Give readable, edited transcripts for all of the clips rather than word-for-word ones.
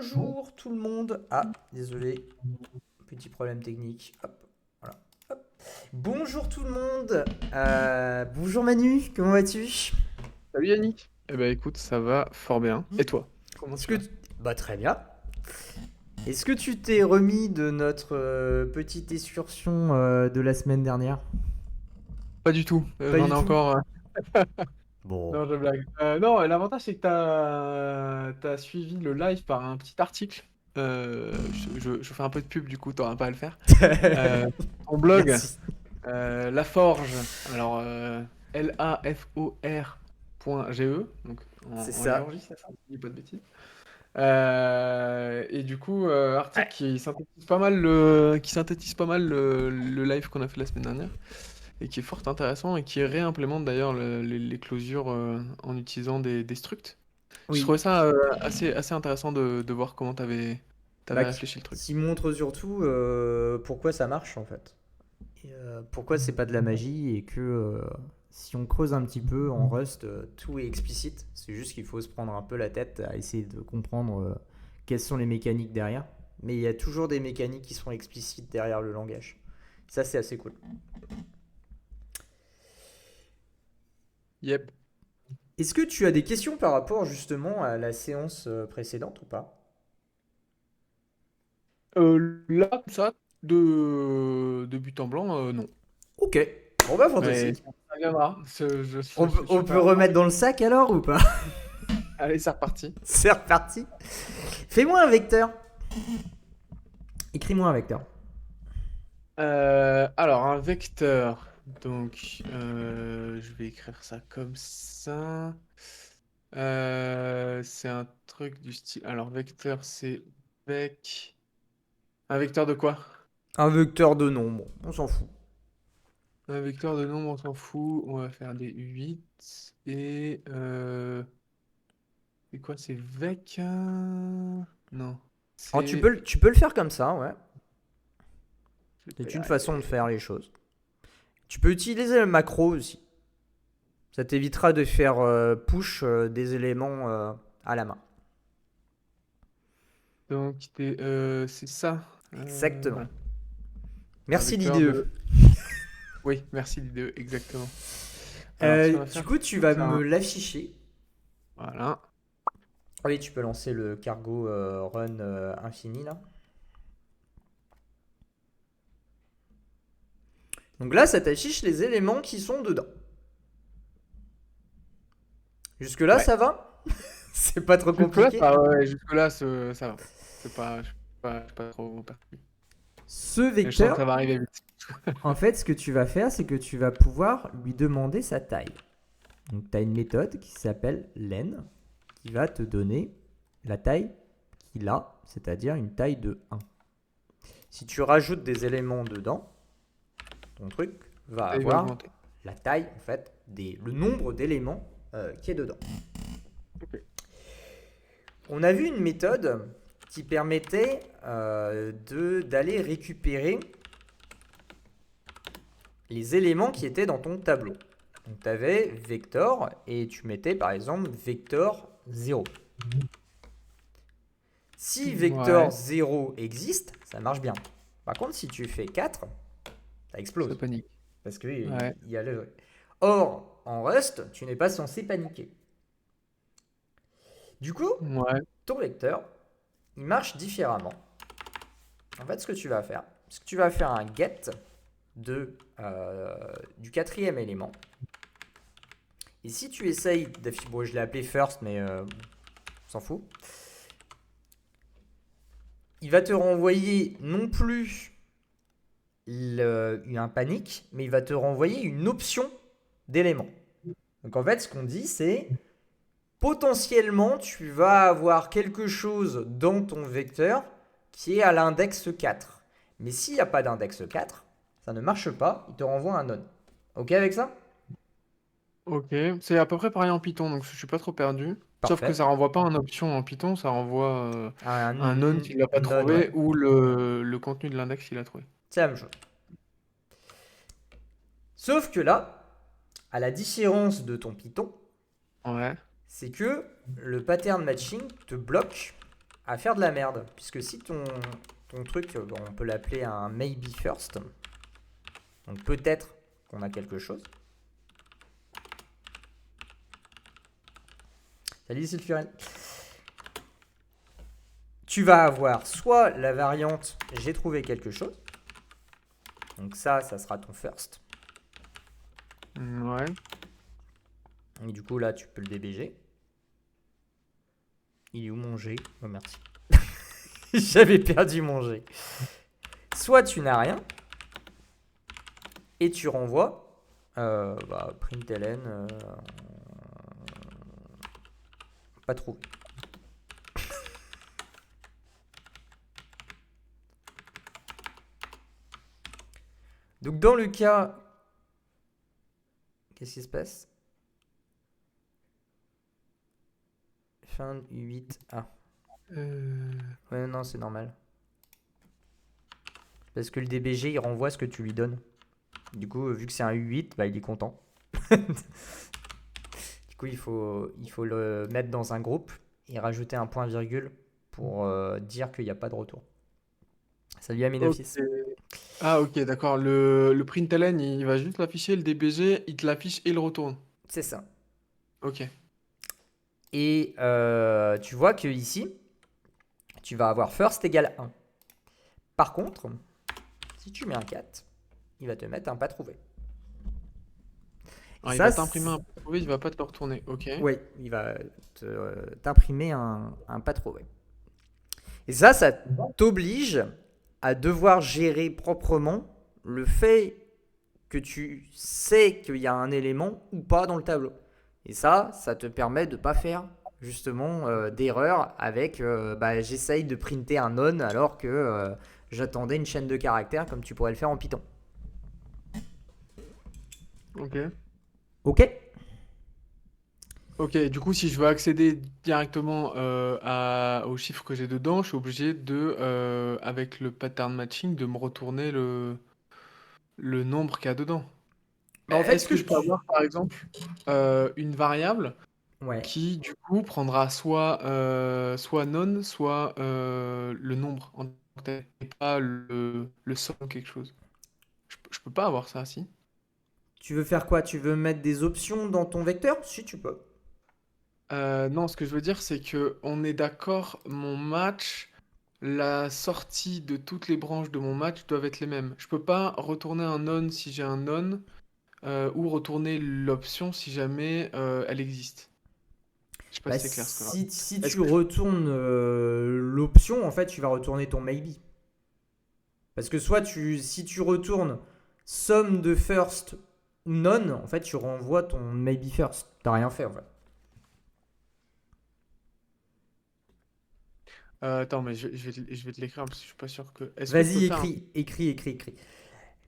Bonjour tout le monde. Ah, désolé, petit problème technique. Hop, voilà. Hop. Bonjour tout le monde. Bonjour Manu, comment vas-tu? Salut Yannick. Eh ben écoute, ça va fort bien. Et toi? Comment Est-ce tu que vas? tu- Bah très bien. Est-ce que tu t'es remis de notre petite excursion de la semaine dernière? Pas du tout. Pas J'en du ai tout. encore. Bon. Non, je blague. Non, l'avantage c'est que t'as suivi le live par un petit article. Je fais un peu de pub du coup, t'auras pas à le faire. Euh, Ton blog, Merci. La Forge. Alors lafor.ge, donc C'est en ça. Géorgie, ça, si je dis pas de bêtises. Et du coup, article Ouais. qui synthétise pas mal le live qu'on a fait la semaine dernière et qui est fort intéressant et qui réimplémente d'ailleurs les closures en utilisant des structs. Je Oui. trouvais ça assez intéressant de voir comment t'avais Bah, réfléchi le truc. qui montre surtout pourquoi ça marche en fait. Et, pourquoi c'est pas de la magie et que si on creuse un petit peu en Rust, tout est explicite. C'est juste qu'il faut se prendre un peu la tête à essayer de comprendre quelles sont les mécaniques derrière. Mais il y a toujours des mécaniques qui sont explicites derrière le langage. Ça, c'est assez cool. Yep. Est-ce que tu as des questions par rapport justement à la séance précédente ou pas? Là, comme ça, de but en blanc, non. Ok. Bon bah Mais fantastique. ça viendra. Je On suis peut pas. remettre dans le sac alors ou pas? Allez, c'est reparti. C'est reparti. Fais-moi un vecteur. Écris-moi un vecteur. Alors, un vecteur. Donc, je vais écrire ça comme ça. C'est un truc du style. Alors, vecteur, c'est vec. Un vecteur de quoi? Un vecteur de nombre. On s'en fout. Un vecteur de nombre, on s'en fout. On va faire des 8. Et. C'est quoi? C'est vec. Non. Alors C'est. tu peux le faire comme ça, ouais. Je vais pas C'est y une façon de arriver. faire les choses. Tu peux utiliser le macro aussi. Ça t'évitera de faire push des éléments à la main. Donc, c'est ça. Exactement. Voilà. Un Merci vecteur l'IDE. de. Oui, merci l'idée, exactement. Alors, ce qu'on va Du faire, coup, c'est tu qu'on va vas faire me un. l'afficher. Voilà. Ah oui, tu peux lancer le cargo run infini là. Donc là, ça t'affiche les éléments qui sont dedans. Jusque-là, Ouais. ça va? C'est pas trop Jusque-là, compliqué. ça, ouais, jusque-là, ça va. Je suis pas trop perdu. Ce Mais je sens que vecteur, ça va arriver vite. en fait, ce que tu vas faire, c'est que tu vas pouvoir lui demander sa taille. Donc, tu as une méthode qui s'appelle len, qui va te donner la taille qu'il a, c'est-à-dire une taille de 1. Si tu rajoutes des éléments dedans, ton truc va Et il va avoir augmenter. la taille, en fait, le nombre d'éléments qui est dedans. Ok. On a vu une méthode qui permettait d'aller récupérer les éléments qui étaient dans ton tableau. Donc tu avais vector et tu mettais par exemple vector 0. Si vector Ouais, 0 existe, ça marche bien. Par contre, si tu fais 4, ça ça explose. panique. Parce qu'il Ouais. y a le... Or, en Rust, tu n'es pas censé paniquer. Du coup, Ouais. ton vecteur, il marche différemment. En fait, ce que tu vas faire, c'est que tu vas faire un get du quatrième élément. Et si tu essayes d'afficher, bon, je l'ai appelé first, mais on s'en fout. Il va te renvoyer non plus un panique, mais il va te renvoyer une option d'éléments. Donc en fait, ce qu'on dit, c'est potentiellement, tu vas avoir quelque chose dans ton vecteur qui est à l'index 4. Mais s'il n'y a pas d'index 4, ça ne marche pas, il te renvoie un none. Ok avec ça? Ok. C'est à peu près pareil en Python, donc je suis pas trop perdu. Sauf que Parfait. ça renvoie pas en option en Python, ça renvoie un none Un s'il l'a pas none, ouais. trouvé ou le contenu de l'index s'il l'a trouvé. C'est la même chose. Sauf que là, à la différence de ton Python, Ouais. c'est que le pattern matching te bloque à faire de la merde. Puisque si ton truc, bon, on peut l'appeler un maybe first. Donc peut-être qu'on a quelque chose. Salut Sulfurel. Tu vas avoir soit la variante j'ai trouvé quelque chose. Donc ça sera ton first. Ouais. Et du coup là tu peux le DBG. Il est où mon G? Oh merci. J'avais perdu mon G. Soit tu n'as rien. Et tu renvoies println pas trouvé. Donc dans le cas, qu'est-ce qui se passe? Fin 8A. Ouais, non, c'est normal. Parce que le DBG, il renvoie ce que tu lui donnes. Du coup, vu que c'est un U8, bah, il est content. Du coup, il faut le mettre dans un groupe et rajouter un point virgule pour dire qu'il n'y a pas de retour. Salut Ok. Aminofis. Ah, ok, d'accord. Le println, il va juste l'afficher, le DBG, il te l'affiche et il retourne. C'est ça. Ok. Et tu vois que ici, tu vas avoir first égale 1. Par contre, si tu mets un 4, il va te mettre un pas trouvé. Alors, il Ça, va t'imprimer un peu trouvé, il va pas te le retourner. Ok. oui, il va t'imprimer un pas trouvé. Et ça t'oblige à devoir gérer proprement le fait que tu sais qu'il y a un élément ou pas dans le tableau. Et ça te permet de ne pas faire justement d'erreur avec j'essaye de printer un non alors que j'attendais une chaîne de caractères comme tu pourrais le faire en Python. Ok. Ok. Ok, du coup, si je veux accéder directement aux chiffres que j'ai dedans, je suis obligé avec le pattern matching, de me retourner le nombre qu'il y a dedans. Bah, en fait, Est-ce ce que que je peux tu... avoir, par exemple, une variable Ouais. qui, du coup, prendra soit non, soit le nombre en tant que tel, et pas le somme quelque chose? Je peux pas avoir ça, si? Tu veux faire quoi? Tu veux mettre des options dans ton vecteur? Si, tu peux. Non, ce que je veux dire, c'est que on est d'accord, mon match, la sortie de toutes les branches de mon match doivent être les mêmes. Je peux pas retourner un non si j'ai un non, ou retourner l'option si jamais elle existe. Je sais pas Bah, si c'est clair ce que je raconte. si Est-ce tu que retournes l'option, en fait, tu vas retourner ton maybe. Parce que si tu retournes somme de first ou none, en fait, tu renvoies ton maybe first. T'as rien fait, en fait. attends, mais je vais te l'écrire parce que je suis pas sûr que. Est-ce que je peux Vas-y, faire un. écris.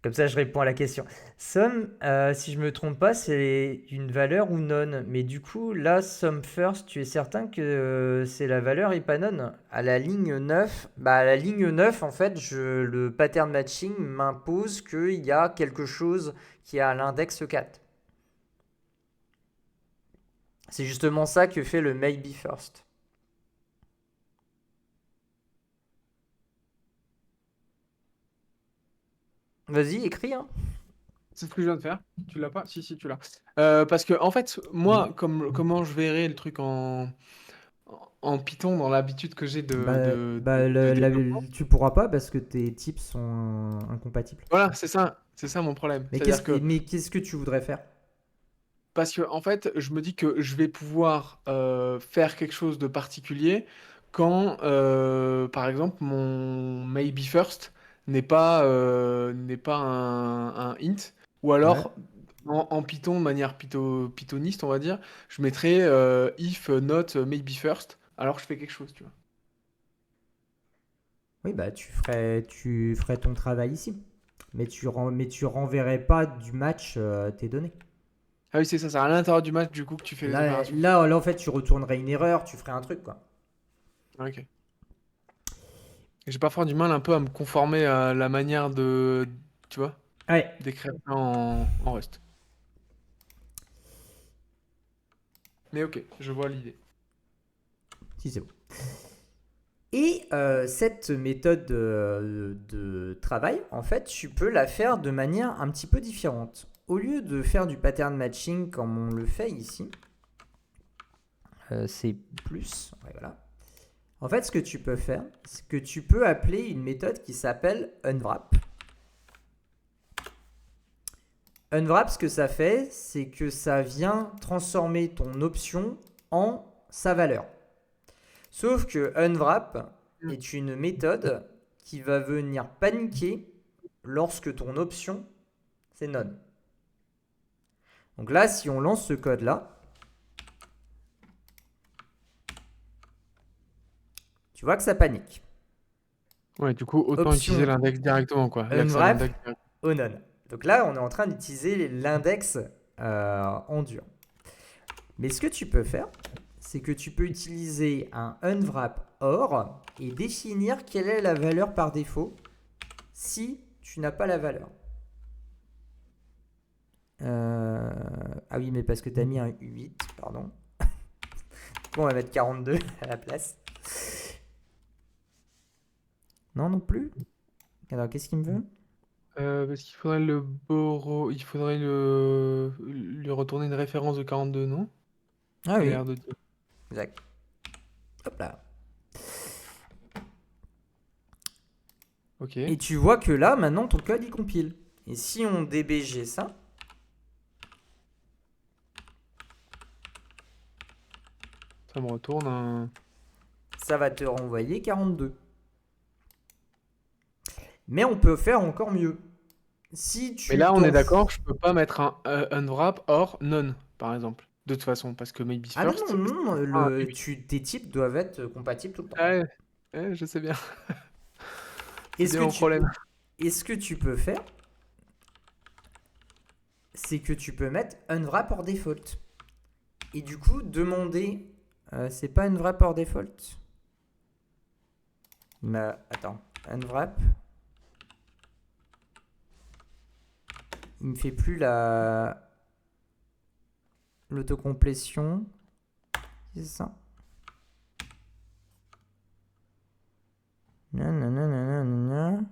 Comme ça, je réponds à la question. Somme, si je me trompe pas, c'est une valeur ou non. Mais du coup, là, somme first, tu es certain que c'est la valeur et pas non. À la ligne 9, à la ligne 9, en fait, le pattern matching m'impose qu'il y a quelque chose qui est à l'index 4. C'est justement ça que fait le maybe first. Vas-y, écris, hein. C'est ce que je viens de faire. Tu l'as pas? Si, si, tu l'as. Parce que, en fait, Oui. moi, comment je verrai le truc en Python dans l'habitude que j'ai de développement. Tu pourras pas parce que tes types sont incompatibles. Voilà, c'est ça mon problème. Mais C'est-à-dire que, qu'est-ce que tu voudrais faire? parce que en fait, je me dis que je vais pouvoir faire quelque chose de particulier quand, par exemple, mon maybe first n'est pas un int, ou Ouais. alors en Python, de manière pythoniste, on va dire, je mettrais if not maybe first, alors je fais quelque chose, tu vois. Oui, bah tu ferais ton travail ici. Mais tu renverrais pas du match tes données. Ah oui, c'est à l'intérieur du match, du coup, que tu fais les opérations. Là, en fait, tu retournerais une erreur, tu ferais un truc, quoi. Ok. J'ai parfois du mal un peu à me conformer à la manière tu vois, Ouais, d'écrire ça en Rust. Mais ok, je vois l'idée. si c'est bon. Et cette méthode de travail, en fait, tu peux la faire de manière un petit peu différente. Au lieu de faire du pattern matching comme on le fait ici, c'est plus, ouais, voilà. En fait, ce que tu peux faire, c'est que tu peux appeler une méthode qui s'appelle unwrap. Unwrap, ce que ça fait, c'est que ça vient transformer ton option en sa valeur. Sauf que unwrap est une méthode qui va venir paniquer lorsque ton option, c'est none. Donc là, si on lance ce code-là, tu vois que ça panique. Ouais, du coup, autant Option utiliser l'index directement, quoi. Il y a que ça unwrap l'index direct. au none. Donc là, on est en train d'utiliser l'index en dur. Mais ce que tu peux faire, c'est que tu peux utiliser un unwrap or et définir quelle est la valeur par défaut si tu n'as pas la valeur. Ah oui, mais parce que tu as mis un U8, pardon. Bon, on va mettre 42 à la place. Non, non plus. Alors, qu'est-ce qu'il me veut? Parce qu'il faudrait il faudrait lui retourner une référence de 42, non? Ah Il a oui, l'air de dire. exact. Hop là. Ok. Et tu vois que là, maintenant, ton code, il compile. Et si on dbg ça, Ça me retourne un. ça va te renvoyer 42. Mais on peut faire encore mieux. Si Mais tu là, on t'en est fous- d'accord, je peux pas mettre un unwrap or none, par exemple. De toute façon, parce que maybe Ah non, first, non, non, c'est pas un maybe. tes types doivent être compatibles tout le temps. Ah ouais, ouais, je sais bien. Et C'est bien mon problème. ce que tu peux faire, c'est que tu peux mettre unwrap or default. Et du coup, demander. C'est pas unwrap or default. Mais attends, unwrap. Il me fait plus l'autocomplétion. C'est ça. Nanana.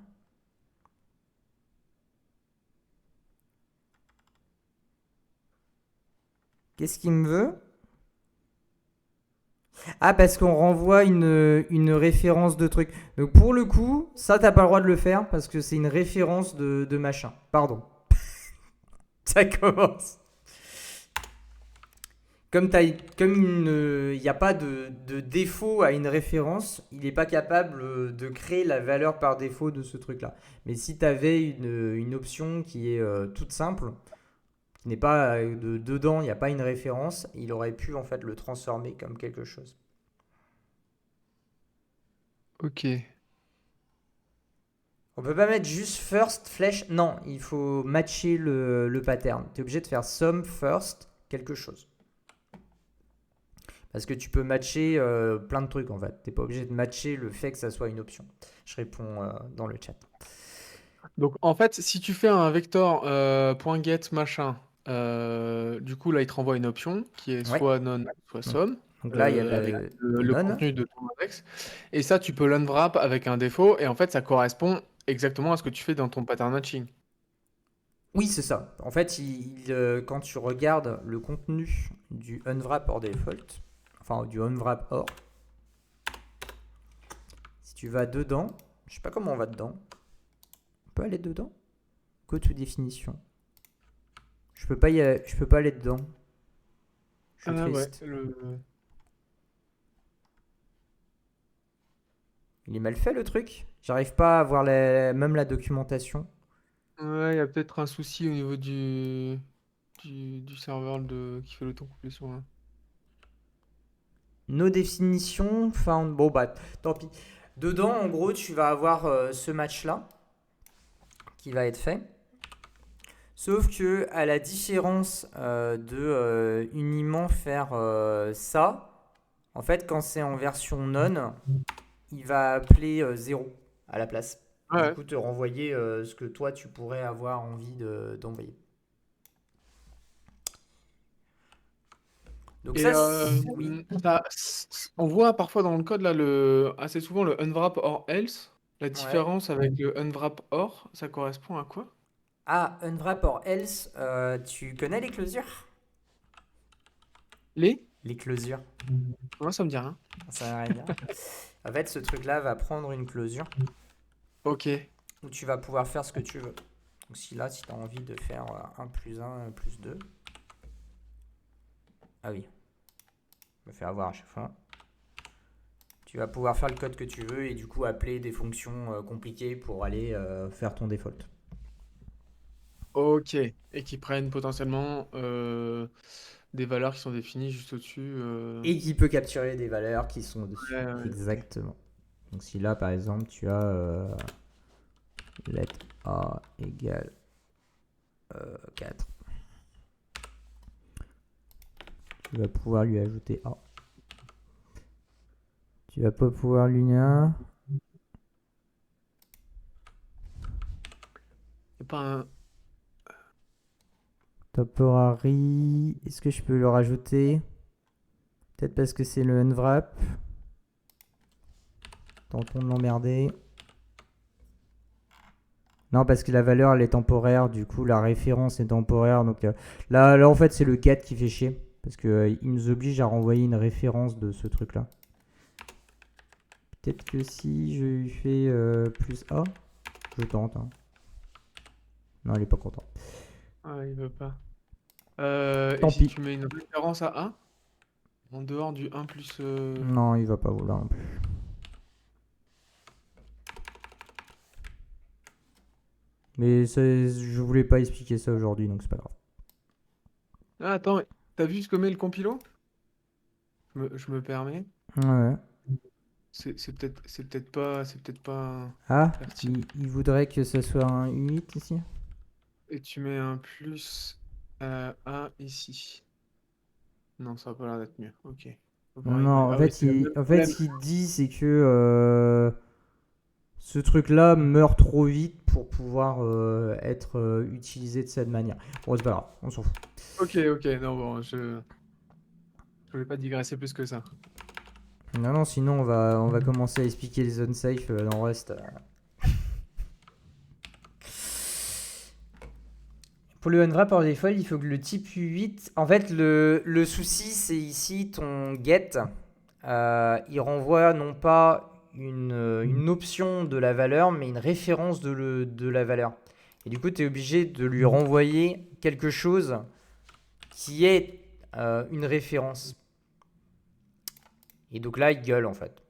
Qu'est-ce qu'il me veut? Ah, parce qu'on renvoie une référence de truc. Donc pour le coup, ça, t'as pas le droit de le faire parce que c'est une référence de machin. Pardon. Ça commence. Comme il n'y a pas de défaut à une référence, il n'est pas capable de créer la valeur par défaut de ce truc-là. Mais si tu avais une option qui est toute simple, qui n'est pas dedans, il n'y a pas une référence, il aurait pu en fait le transformer comme quelque chose. Ok. On peut pas mettre juste first flèche. Non, il faut matcher le pattern. Tu es obligé de faire sum first quelque chose. Parce que tu peux matcher plein de trucs en fait. Tu n'es pas obligé de matcher le fait que ça soit une option. Je réponds dans le chat. Donc en fait, si tu fais un vecteur .get machin, du coup là il te renvoie une option qui est Ouais. soit none, soit Donc, somme, donc là, il y a avec le le none. contenu de ton index. Et ça, tu peux l'unwrap avec un défaut, et en fait ça correspond exactement à ce que tu fais dans ton pattern matching. Oui, c'est ça. En fait, quand tu regardes le contenu du unwrap or default, enfin du unwrap or, si tu vas dedans, je sais pas comment on va dedans. On peut aller dedans? Go to définition. Je peux pas aller dedans. Je suis Ah ouais, triste. le... Il est mal fait le truc. J'arrive pas à voir même la documentation. Ouais, il y a peut-être un souci au niveau du serveur qui fait l'autocomplétion là. No définition found. Bon bah tant pis. Dedans, en gros, tu vas avoir ce match-là qui va être fait. Sauf que à la différence de uniment faire ça, en fait, quand c'est en version non, il va appeler 0 à la place. Et du Ouais. coup, te renvoyer ce que toi, tu pourrais avoir envie d'envoyer. Donc Et ça, oui. on voit parfois dans le code, là, assez souvent le unwrap or else. La Ouais. différence avec le unwrap or, ça correspond à quoi? Ah, unwrap or else, tu connais les closures? Les? Les closures, Moi, ça me dit rien. ça n'a rien à dire. En fait, ce truc-là va prendre une closure Ok. où tu vas pouvoir faire ce que tu veux. Donc si là, si tu as envie de faire 1 plus 1 plus 2. Ah oui, je me fais avoir à chaque fois. Tu vas pouvoir faire le code que tu veux et du coup appeler des fonctions compliquées pour aller faire ton default. Ok. Et qui prennent potentiellement des valeurs qui sont définies juste au-dessus. Et qui peut capturer des valeurs qui sont dessus. Ouais, ouais, ok. Exactement. Donc si là, par exemple, tu as let a égale 4, tu vas pouvoir lui ajouter a. Tu vas pas pouvoir lui dire. C'est pas un. Temporary. Est-ce que je peux le rajouter? Peut-être parce que c'est le unwrap. Tentons de l'emmerder. Non, parce que la valeur elle est temporaire, du coup la référence est temporaire. Donc là en fait c'est le get qui fait chier. Parce qu'il nous oblige à renvoyer une référence de ce truc là. Peut-être que si je lui fais plus A, je tente. Hein. Non, il est pas content. Ah, il veut pas. Et Tant si pis. tu mets une référence à 1, en dehors du 1 plus. Non, il va pas vouloir non plus. Mais je voulais pas expliquer ça aujourd'hui, donc c'est pas grave. Ah, attends, t'as vu ce que met le compilo? Je me permets. Ouais. C'est peut-être pas Ah, pertinent. il voudrait que ce soit un 8 ici. Et tu mets un plus 1 ici. Non, ça va pas l'air d'être mieux. Ok. Faut pas rigoler. Non, Ah oui, c'est le même en fait, problème. ce qu'il dit, c'est que ce truc-là meurt trop vite pour pouvoir être utilisé de cette manière. Bon, c'est pas grave, on s'en fout. Ok, ok. Non, bon, je voulais pas digresser plus que ça. Non, non, sinon on va commencer à expliquer les zones safe dans Rust. Pour le unwrap par default, il faut que le type 8. En fait, le souci, c'est ici ton get. Il renvoie non pas une option de la valeur, mais une référence de la valeur. Et du coup, tu es obligé de lui renvoyer quelque chose qui est une référence. Et donc là, il gueule en fait,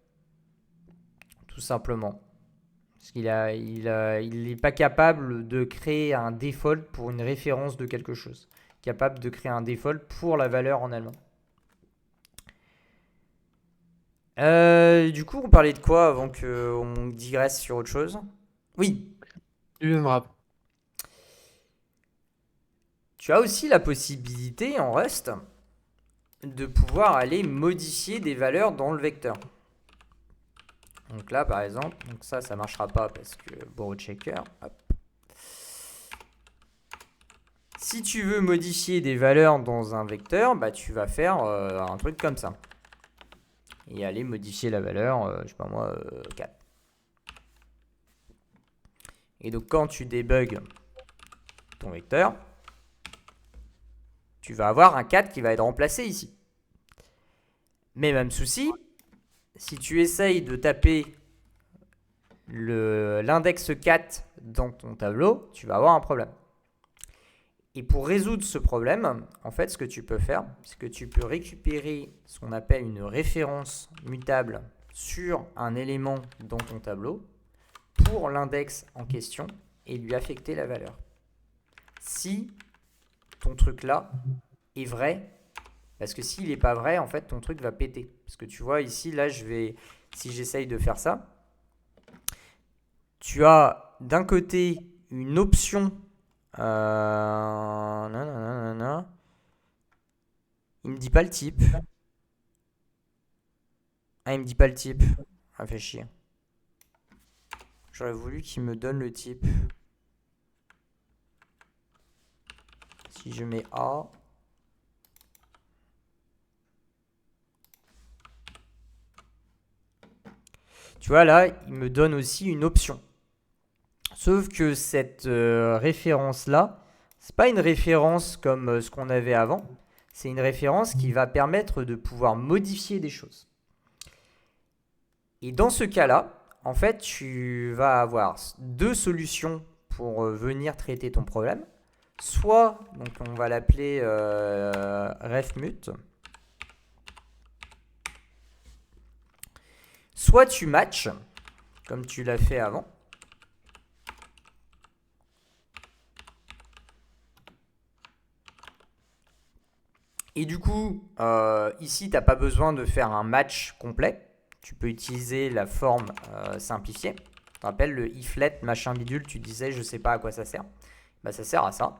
tout simplement. Parce il n'est pas capable de créer un default pour une référence de quelque chose. Capable de créer un default pour la valeur en elle-même. Du coup, on parlait de quoi avant qu'on digresse sur autre chose? Oui, Du unwrap. tu as aussi la possibilité en Rust de pouvoir aller modifier des valeurs dans le vecteur. Donc là, par exemple, donc ça ne marchera pas parce que borrow checker. Hop. Si tu veux modifier des valeurs dans un vecteur, bah, tu vas faire un truc comme ça. Et aller modifier la valeur, je sais pas moi, 4. Et donc quand tu débugs ton vecteur, tu vas avoir un 4 qui va être remplacé ici. Mais même souci, si tu essayes de taper l'index 4 dans ton tableau, tu vas avoir un problème. Et pour résoudre ce problème, en fait, ce que tu peux faire, c'est que tu peux récupérer ce qu'on appelle une référence mutable sur un élément dans ton tableau pour l'index en question et lui affecter la valeur. Si ton truc là est vrai, parce que s'il n'est pas vrai, en fait, ton truc va péter. Parce que tu vois, ici, là, si j'essaye de faire ça, tu as d'un côté une option. Il me dit pas le type. Ah, il me dit pas le type. Ah, fait chier. J'aurais voulu qu'il me donne le type. Si je mets A. Tu vois, là, il me donne aussi une option. Sauf que cette référence-là, c'est pas une référence comme ce qu'on avait avant. C'est une référence qui va permettre de pouvoir modifier des choses. Et dans ce cas-là, en fait, tu vas avoir deux solutions pour venir traiter ton problème. Soit, donc on va l'appeler refmut. Soit tu matches, comme tu l'as fait avant. Et du coup, ici, tu n'as pas besoin de faire un match complet. Tu peux utiliser la forme simplifiée. Tu te rappelles le iflet machin bidule, tu disais je sais pas à quoi ça sert. Bah, ça sert à ça.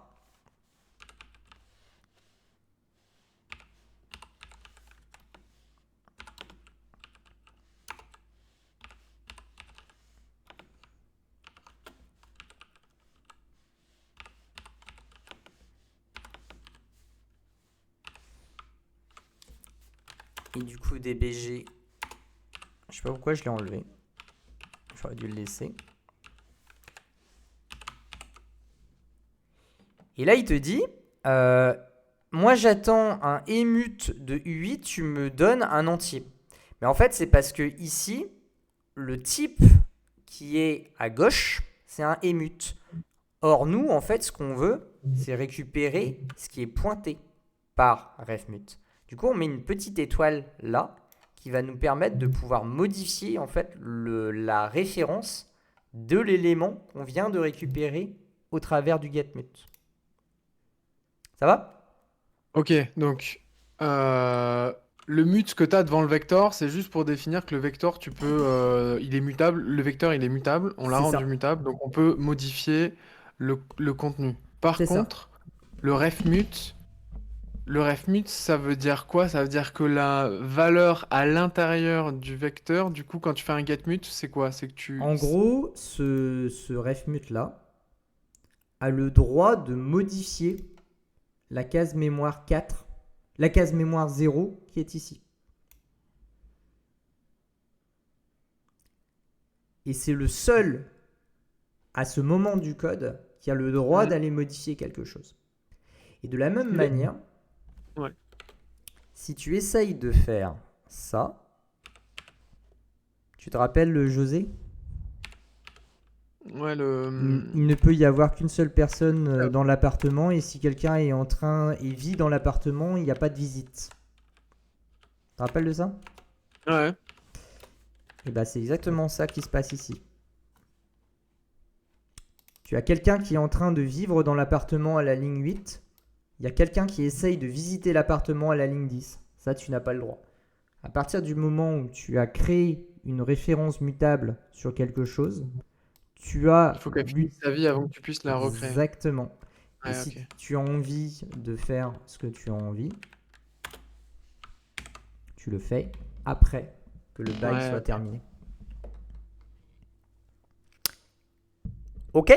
Et du coup, DBG, je sais pas pourquoi je l'ai enlevé. J'aurais dû le laisser. Et là, il te dit, moi j'attends un emut de U8, tu me donnes un entier. Mais en fait, c'est parce que ici, le type qui est à gauche, c'est un emut. Or, nous, en fait, ce qu'on veut, c'est récupérer ce qui est pointé par refmut. Du coup, on met une petite étoile là qui va nous permettre de pouvoir modifier en fait la référence de l'élément qu'on vient de récupérer au travers du getMut. Ça va? Ok, donc le mut que tu as devant le vecteur, c'est juste pour définir que le vecteur, il est mutable. Le vecteur, il est mutable. On l'a C'est rendu ça. mutable, donc on peut modifier le contenu. Par C'est ça. contre, le refmut, le refmut, ça veut dire quoi? Ça veut dire que la valeur à l'intérieur du vecteur, du coup, quand tu fais un getMut, c'est quoi? C'est que En gros, ce refmut là a le droit de modifier la case mémoire 4, la case mémoire 0 qui est ici. Et c'est le seul, à ce moment du code, qui a le droit d'aller modifier quelque chose. Et de la même manière, Ouais. si tu essayes de faire ça, tu te rappelles le José? Ouais, Il ne peut y avoir qu'une seule personne dans l'appartement et si quelqu'un est en train et vit dans l'appartement, il n'y a pas de visite. Tu te rappelles de ça? Ouais. Et bah c'est exactement ça qui se passe ici. Tu as quelqu'un qui est en train de vivre dans l'appartement à la ligne 8. Il y a quelqu'un qui essaye de visiter l'appartement à la ligne 10. Ça, tu n'as pas le droit. À partir du moment où tu as créé une référence mutable sur quelque chose, tu as... Il faut qu'elle finisse sa vie avant que tu puisses la recréer. Exactement. Et Ouais, si ok. tu as envie de faire ce que tu as envie, tu le fais après que le bail soit terminé. Ok.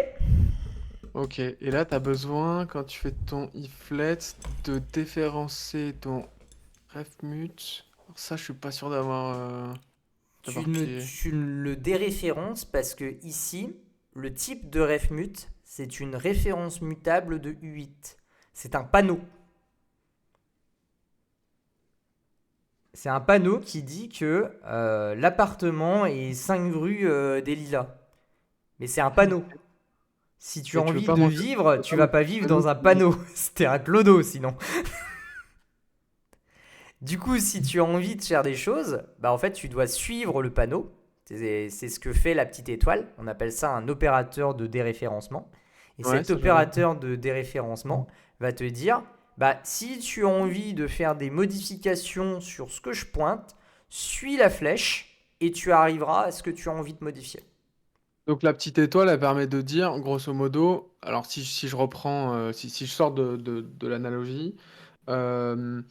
Ok, et là, tu as besoin, quand tu fais ton iflet, de déférencer ton refmut. Alors ça, je suis pas sûr d'avoir pied. Tu ne le déréférences parce que ici, le type de refmut, c'est une référence mutable de U8. C'est un panneau. C'est un panneau qui dit que l'appartement est 5 rue des Lilas. Mais c'est un panneau. Si tu as Et tu veux envie pas de manger vivre, tu vas pas vivre panneau dans un qui- panneau. C'était un clodo sinon. Du coup, si tu as envie de faire des choses, bah en fait, tu dois suivre le panneau. C'est ce que fait la petite étoile. On appelle ça un opérateur de déréférencement. Et Ouais, cet ça je vois. opérateur de déréférencement va te dire, bah, si tu as envie de faire des modifications sur ce que je pointe, suis la flèche et tu arriveras à ce que tu as envie de modifier. Donc la petite étoile, elle permet de dire, grosso modo, alors si je reprends, si je sors de l'analogie, euh,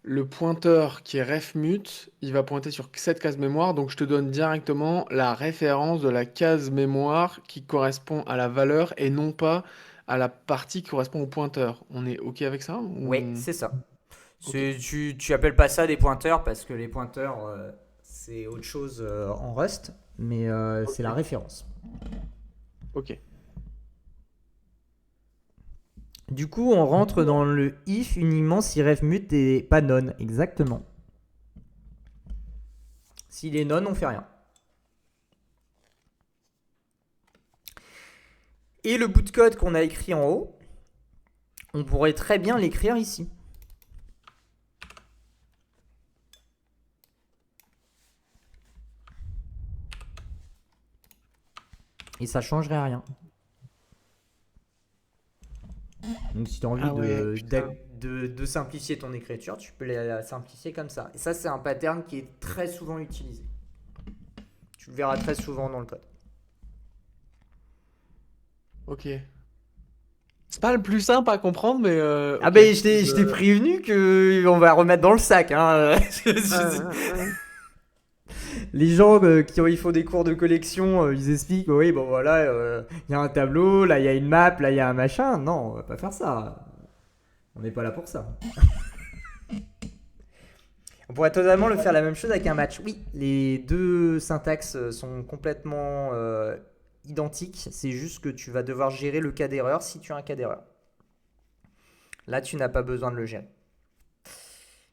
le pointeur qui est refmut, il va pointer sur cette case mémoire, donc je te donne directement la référence de la case mémoire qui correspond à la valeur et non pas à la partie qui correspond au pointeur. On est OK avec ça Oui, ou... c'est ça. OK. Tu appelles pas ça des pointeurs parce que les pointeurs, C'est autre chose en Rust, mais c'est la référence. Ok. Du coup, on rentre dans le if uniquement si ref mut n'est pas non. Exactement. S'il est non, on fait rien. Et le bout de code qu'on a écrit en haut, on pourrait très bien l'écrire ici. Et ça changerait rien. Donc si tu as envie de simplifier ton écriture, tu peux la simplifier comme ça. Et ça, c'est un pattern qui est très souvent utilisé. Tu le verras très souvent dans le code. Ok. C'est pas le plus simple à comprendre, mais. Ah Ok. ben je t'ai prévenu qu'on va remettre dans le sac. Hein. Les gens qui il faut des cours de collection, ils expliquent, oui, bon voilà, il y a un tableau, là il y a une map, là il y a un machin. Non, on va pas faire ça. On n'est pas là pour ça. On pourrait totalement le faire la même chose avec un match. Oui, les deux syntaxes sont complètement identiques. C'est juste que tu vas devoir gérer le cas d'erreur si tu as un cas d'erreur. Là, tu n'as pas besoin de le gérer.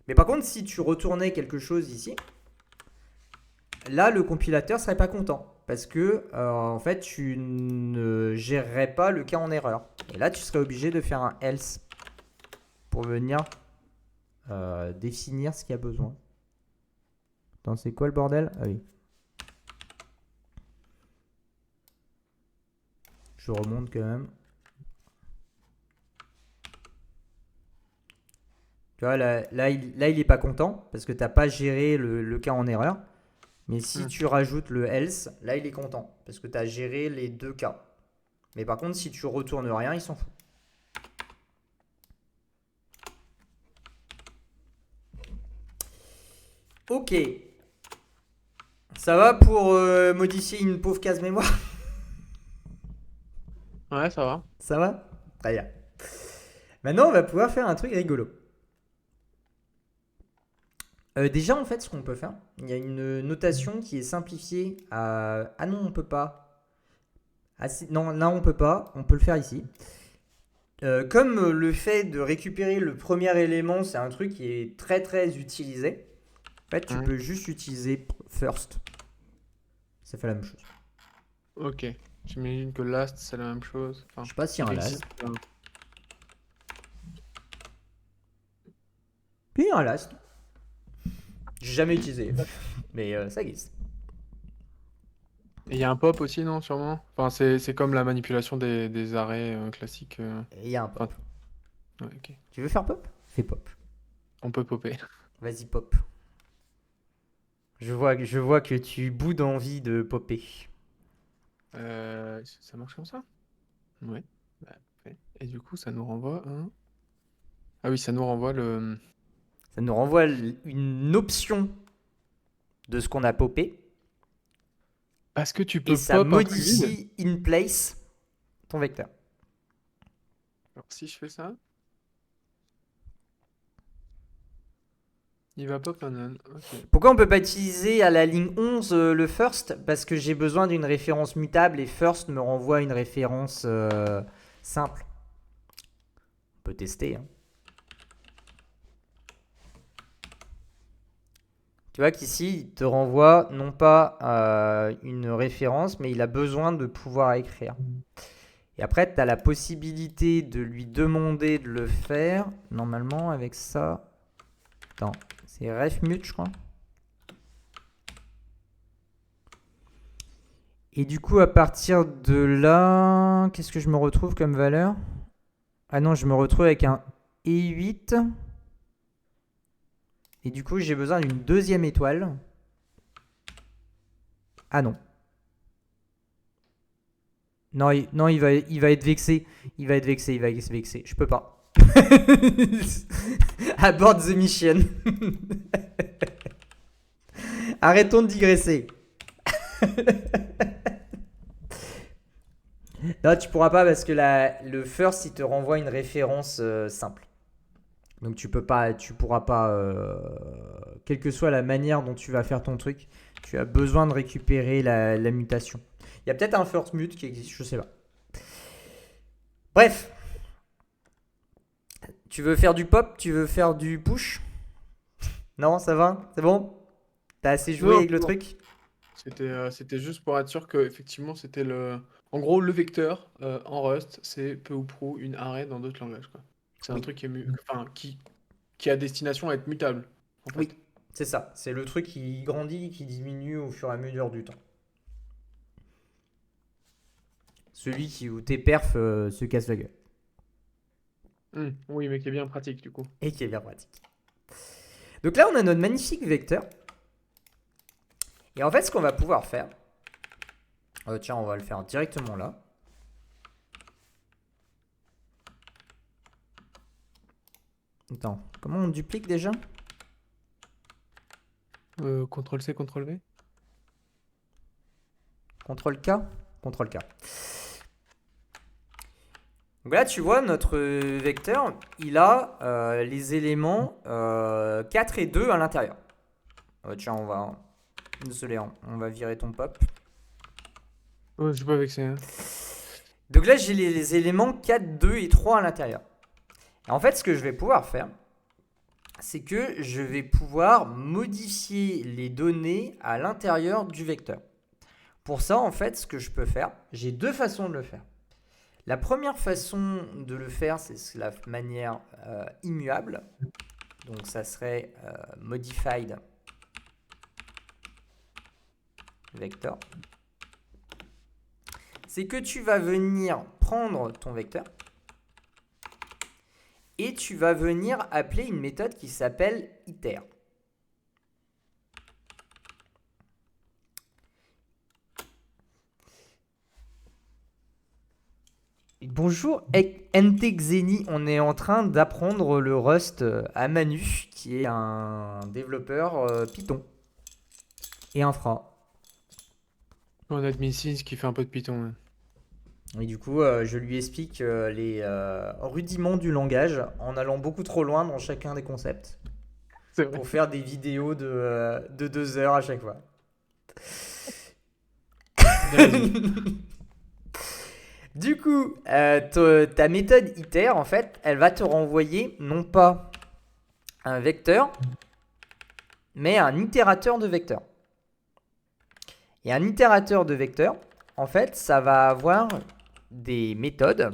Mais par contre, si tu retournais quelque chose ici, là, le compilateur serait pas content. Parce que, en fait, tu ne gérerais pas le cas en erreur. Et là, tu serais obligé de faire un else pour venir définir ce qu'il y a besoin. Attends, c'est quoi le bordel? Ah oui. Je remonte quand même. Tu vois, là, il n'est pas content parce que tu n'as pas géré le cas en erreur. Mais si tu rajoutes le else, là, il est content parce que tu as géré les deux cas. Mais par contre, si tu retournes rien, il s'en fout. Ok. Ça va pour modifier une pauvre case mémoire? Ouais, ça va. Ça va? Très bien. Maintenant, on va pouvoir faire un truc rigolo. Déjà, en fait, ce qu'on peut faire, il y a une notation qui est simplifiée à... Ah non, on peut pas. Ah, non, là, on peut pas. On peut le faire ici. Comme le fait de récupérer le premier élément, c'est un truc qui est très très utilisé. En fait, tu peux juste utiliser first. Ça fait la même chose. Ok. J'imagine que last, c'est la même chose. Enfin, Je sais pas s'il y a un last. Puis il y a un last. J'ai jamais utilisé, mais ça existe. Et il y a un pop aussi, non, sûrement? Enfin, c'est comme la manipulation des arrêts classiques. Et il y a un pop. Ouais, ok. Tu veux faire pop? Fais pop. On peut popper. Vas-y, pop. Je vois que tu boudes envie de popper. Ça marche comme ça? Ouais. Bah, parfait. Et du coup, ça nous renvoie un. Ah oui, ça nous renvoie le. Ça nous renvoie une option de ce qu'on a popé. Parce que tu peux Et ça pop un truc vide. modifie in place ton vecteur. Alors, si je fais ça, il va pop un non. Ok. Pourquoi on peut pas utiliser à la ligne 11 le first? Parce que j'ai besoin d'une référence mutable et first me renvoie une référence simple. On peut tester. Hein. Tu vois qu'ici, il te renvoie non pas une référence, mais il a besoin de pouvoir écrire. Et après, tu as la possibilité de lui demander de le faire. Normalement, avec ça... Attends, c'est refmut, je crois. Et du coup, à partir de là, qu'est-ce que je me retrouve comme valeur? Ah non, je me retrouve avec un E8. Et du coup, j'ai besoin d'une deuxième étoile. Ah non. Non, il va être vexé. Il va être vexé. Je peux pas. Abort the mission. Arrêtons de digresser. Non, tu pourras pas parce que le first, il te renvoie une référence simple. Donc tu pourras pas, quelle que soit la manière dont tu vas faire ton truc, tu as besoin de récupérer la mutation. Il y a peut-être un first mute qui existe, je sais pas. Bref, tu veux faire du pop, tu veux faire du push? Non, ça va? C'est bon? T'as assez joué Non, avec le non. truc? C'était juste pour être sûr que effectivement c'était le. En gros, le vecteur en Rust, c'est peu ou prou une array dans d'autres langages, quoi. C'est un Oui, truc enfin, qui a destination à être mutable, en oui, fait. c'est ça. C'est le truc qui grandit, qui diminue au fur et à mesure du temps. Où tes perfs se cassent la gueule. Oui, mais qui est bien pratique du coup. Et qui est bien pratique. Donc là, on a notre magnifique vecteur. Et en fait, ce qu'on va pouvoir faire, tiens, on va le faire directement là. Attends, comment on duplique déjà? CTRL-C, CTRL-V. CTRL-K? CTRL-K. Donc là, tu vois, notre vecteur, il a les éléments 4 et 2 à l'intérieur. Tiens, désolé, hein, on va virer ton pop. Ouais, je suis pas vexé, hein. Donc là, j'ai les éléments 4, 2 et 3 à l'intérieur. Et en fait, ce que je vais pouvoir faire, c'est que je vais pouvoir modifier les données à l'intérieur du vecteur. Pour ça, en fait, ce que je peux faire, j'ai deux façons de le faire. La première façon de le faire, c'est la manière immuable. Donc ça serait modified vector. C'est que tu vas venir prendre ton vecteur et tu vas venir appeler une méthode qui s'appelle iter. Bonjour Entexeni, on est en train d'apprendre le Rust à Manu, qui est un développeur Python et infra. On a Admin6 qui fait un peu de Python, ouais. Et du coup, je lui explique les rudiments du langage en allant beaucoup trop loin dans chacun des concepts C'est vrai. pour faire des vidéos de 2 heures à chaque fois. Bien résumé. Du coup, ta méthode iter, en fait, elle va te renvoyer non pas un vecteur, mais un itérateur de vecteur. Et un itérateur de vecteur, en fait, ça va avoir des méthodes.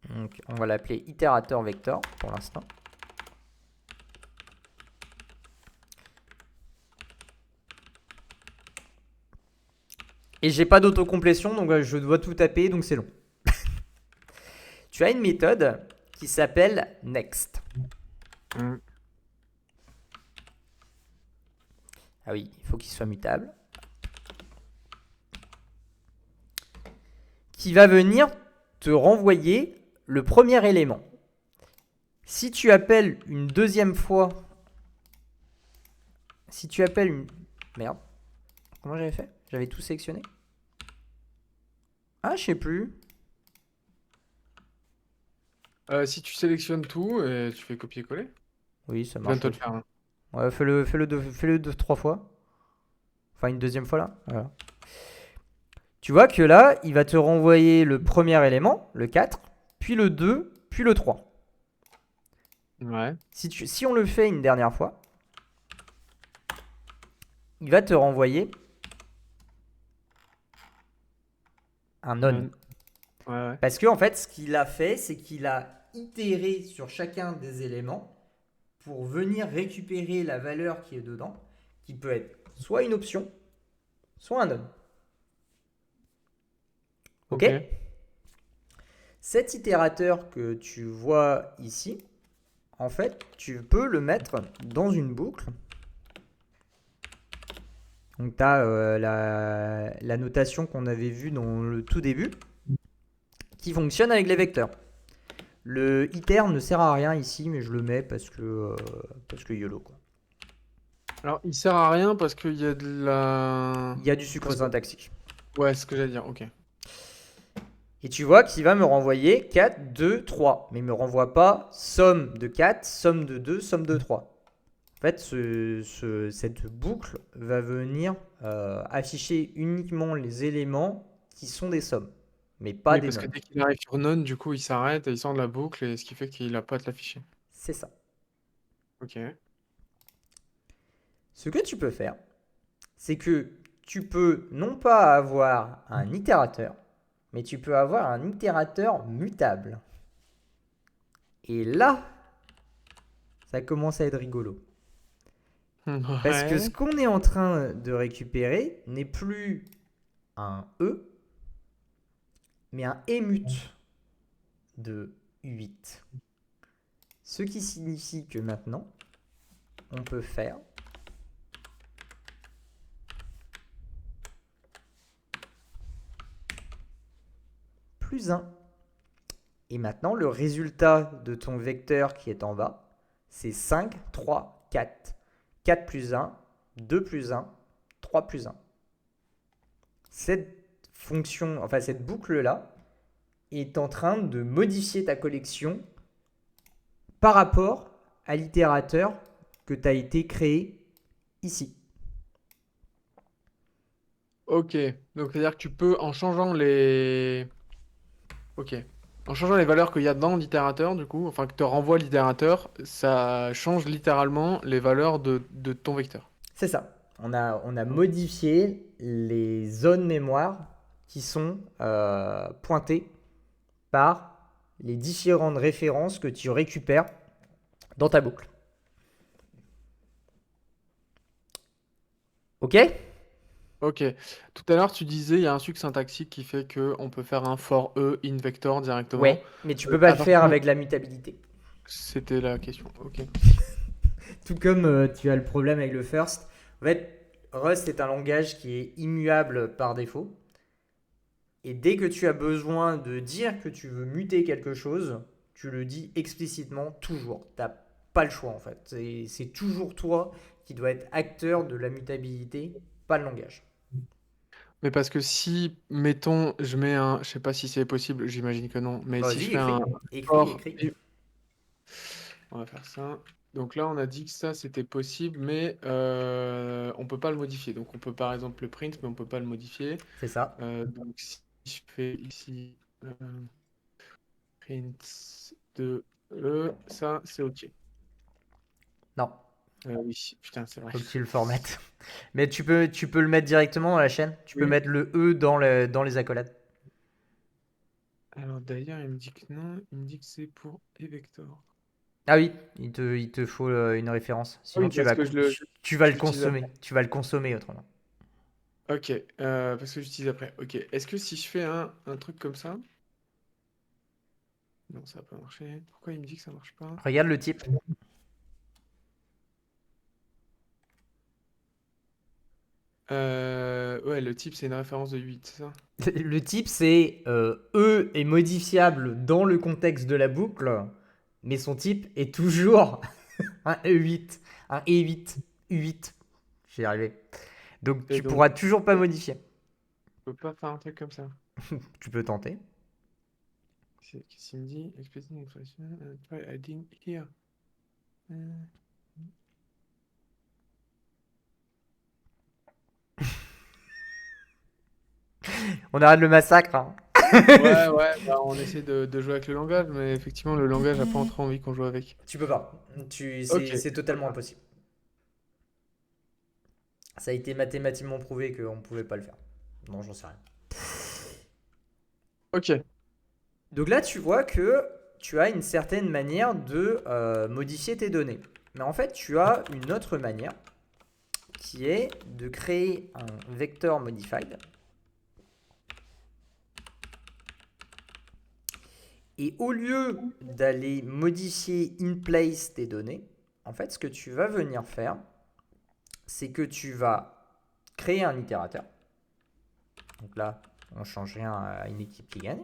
Donc, on va l'appeler itérateur vecteur pour l'instant. Et j'ai pas d'autocomplétion, donc je dois tout taper, donc c'est long. Tu as une méthode qui s'appelle next. Ah oui, il faut qu'il soit mutable. Qui va venir te renvoyer le premier élément. Si tu appelles une deuxième fois... Si tu appelles une... Merde. Comment j'avais fait? J'avais tout sélectionné? Ah, je sais plus. Si tu sélectionnes tout et tu fais copier-coller, Oui, ça je viens marche. de te le faire, hein. Ouais, fais-le 3 fois. Enfin, une deuxième fois là. Voilà. Tu vois que là, il va te renvoyer le premier élément, le 4, puis le 2, puis le 3. Ouais. Si on le fait une dernière fois, il va te renvoyer un none. Ouais. Parce que en fait, ce qu'il a fait, c'est qu'il a itéré sur chacun des éléments pour venir récupérer la valeur qui est dedans, qui peut être soit une option, soit un none. Ok. Cet itérateur que tu vois ici, en fait, tu peux le mettre dans une boucle. Donc, tu as la notation qu'on avait vue dans le tout début, qui fonctionne avec les vecteurs. Le iter ne sert à rien ici, mais je le mets parce que YOLO, quoi. Alors, il sert à rien parce qu'il y a de la... Il y a du sucre syntaxique. Ouais, c'est ce que j'allais dire, ok. Et tu vois qu'il va me renvoyer 4, 2, 3. Mais il ne me renvoie pas somme de 4, somme de 2, somme de 3. En fait, cette boucle va venir afficher uniquement les éléments qui sont des sommes, mais pas Oui, des parce que nonnes. dès qu'il arrive sur none, du coup, il s'arrête et il sort de la boucle, et ce qui fait qu'il a pas à te l'afficher. C'est ça. Ok. Ce que tu peux faire, c'est que tu peux non pas avoir un itérateur, mais tu peux avoir un itérateur mutable. Et là, ça commence à être rigolo. Parce que ce Ouais. qu'on est en train de récupérer n'est plus un E, mais un emut de 8. Ce qui signifie que maintenant, on peut faire plus 1. Et maintenant, le résultat de ton vecteur qui est en bas, c'est 5, 3, 4. 4 plus 1, 2 plus 1, 3 plus 1. Cette fonction, enfin cette boucle-là, est en train de modifier ta collection par rapport à l'itérateur que tu as été créé ici. Ok. Donc, c'est-à-dire que tu peux, en changeant les... Ok. En changeant les valeurs qu'il y a dans l'itérateur, du coup, enfin que te renvoie l'itérateur, ça change littéralement les valeurs de ton vecteur. C'est ça. On a modifié les zones mémoire qui sont pointées par les différentes références que tu récupères dans ta boucle. Ok? Ok. Tout à l'heure, tu disais, il y a un truc syntaxique qui fait que on peut faire un for e in vector directement. Ouais, mais tu peux pas À le faire partir... avec la mutabilité. C'était la question. Ok. Tout comme tu as le problème avec le first. En fait, Rust est un langage qui est immuable par défaut. Et dès que tu as besoin de dire que tu veux muter quelque chose, tu le dis explicitement toujours. Tu n'as pas le choix en fait. C'est toujours toi qui dois être acteur de la mutabilité, pas le langage. Mais parce que si, mettons, je mets un, je sais pas si c'est possible, j'imagine que non, mais si je Vas-y, fais un écris. Écris, for, écris. on va faire ça. Donc là, on a dit que ça c'était possible, mais on peut pas le modifier. Donc on peut par exemple le print, mais on peut pas le modifier. C'est ça. Donc si je fais ici print de e, ça c'est ok. Non, Oui, putain, c'est vrai. faut que tu le formates. Mais tu peux le mettre directement dans la chaîne. Tu peux Oui. mettre le E dans les accolades. Alors d'ailleurs, il me dit que non, il me dit que c'est pour e-vector. Ah oui, il te faut une référence. Sinon, Oui, tu parce vas, que tu vas je le l'utilise après. consommer. Tu vas le consommer autrement. Ok, parce que j'utilise après. Ok, est-ce que si je fais un truc comme ça... Non, ça va pas marcher. Pourquoi il me dit que ça marche pas? Regarde le type. Ouais, le type, c'est une référence de 8, c'est ça? Le type, c'est E est modifiable dans le contexte de la boucle, mais son type est toujours un E8, un E8, U8. J'y arrivé. Donc Et tu donc, pourras toujours pas modifier. je peux pas faire un truc comme ça. Tu peux tenter. Qu'est-ce qu'il me dit? Explicit information, try adding here. Euh, On arrête le massacre, hein. Ouais, ouais, bah, on essaie de jouer avec le langage, mais effectivement, le langage a pas trop envie qu'on joue avec. Tu peux pas. Ok, C'est totalement impossible. Ça a été mathématiquement prouvé qu'on ne pouvait pas le faire. Non, j'en sais rien. ok. Donc là, tu vois que tu as une certaine manière de modifier tes données. Mais en fait, tu as une autre manière qui est de créer un vector modified. Et au lieu d'aller modifier in place tes données, en fait, ce que tu vas venir faire, c'est que tu vas créer un itérateur. Donc là, on change rien à une équipe qui gagne.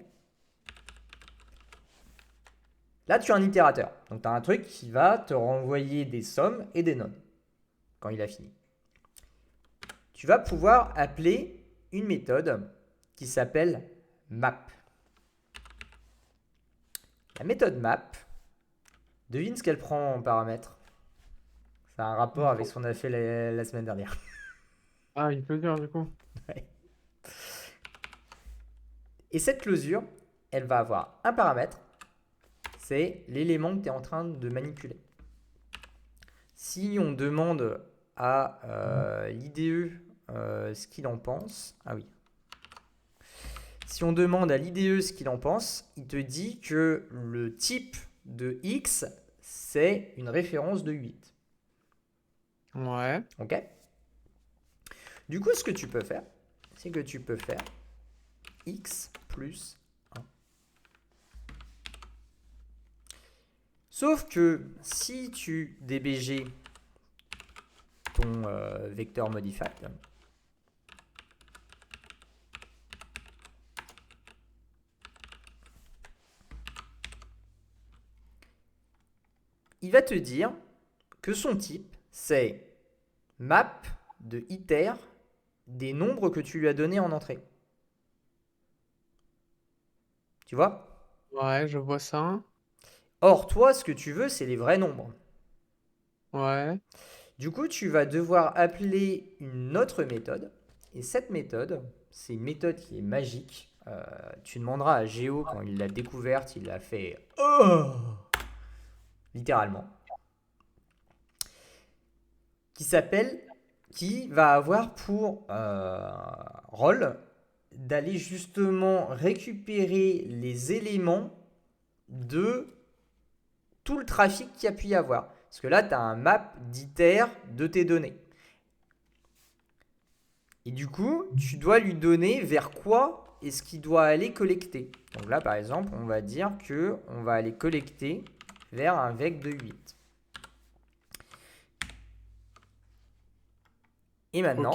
Là, tu as un itérateur. Donc, tu as un truc qui va te renvoyer des sommes et des nonnes quand il a fini. Tu vas pouvoir appeler une méthode qui s'appelle map. La méthode map, devine ce qu'elle prend en paramètre. Ça a un rapport avec ce qu'on a fait la semaine dernière. Ah, il peut dire du coup. Ouais. Et cette closure, elle va avoir un paramètre, c'est l'élément que tu es en train de manipuler. Si on demande à l'IDE ce qu'il en pense, ah oui. Si on demande à l'IDE ce qu'il en pense, il te dit que le type de X, c'est une référence de 8. Ouais. Ok? Du coup, ce que tu peux faire, c'est que tu peux faire X plus 1. Sauf que si tu dbg ton vecteur modified, il va te dire que son type, c'est map de iter des nombres que tu lui as donnés en entrée. Tu vois? Ouais, je vois ça. Or, toi, ce que tu veux, c'est les vrais nombres. Ouais. Du coup, tu vas devoir appeler une autre méthode. Et cette méthode, c'est une méthode qui est magique. Tu demanderas à Géo, quand il l'a découverte, il l'a fait oh littéralement. Qui va avoir pour rôle d'aller justement récupérer les éléments de tout le trafic qu'il y a pu y avoir. Parce que là, tu as un map d'iter de tes données. Et du coup, tu dois lui donner vers quoi est-ce qu'il doit aller collecter. Donc là, par exemple, on va dire qu'on va aller collecter vers un vec de 8. Et Ok. maintenant,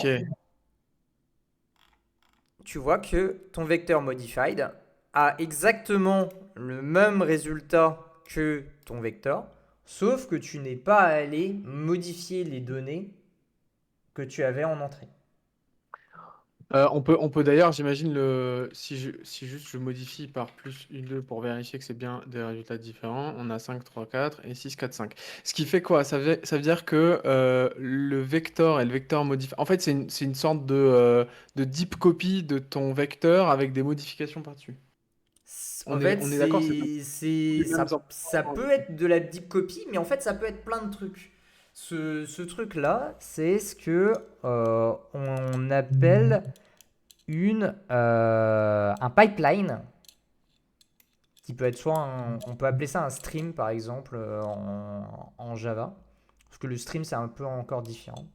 tu vois que ton vecteur modified a exactement le même résultat que ton vecteur, sauf que tu n'es pas allé modifier les données que tu avais en entrée. On peut d'ailleurs, j'imagine, si juste je modifie par plus U2 pour vérifier que c'est bien des résultats différents, on a 5, 3, 4 et 6, 4, 5. Ce qui fait quoi? Ça veut dire que le vecteur et le vecteur modifié. En fait, c'est une sorte de deep copy de ton vecteur avec des modifications par-dessus. En On est, fait, on est d'accord, c'est pas les mêmes ça emplacements. peut être de la deep copy, mais en fait, ça peut être plein de trucs. Ce truc-là, c'est ce que on appelle un pipeline, qui peut être on peut appeler ça un stream, par exemple, en Java. Parce que le stream, c'est un peu encore différent.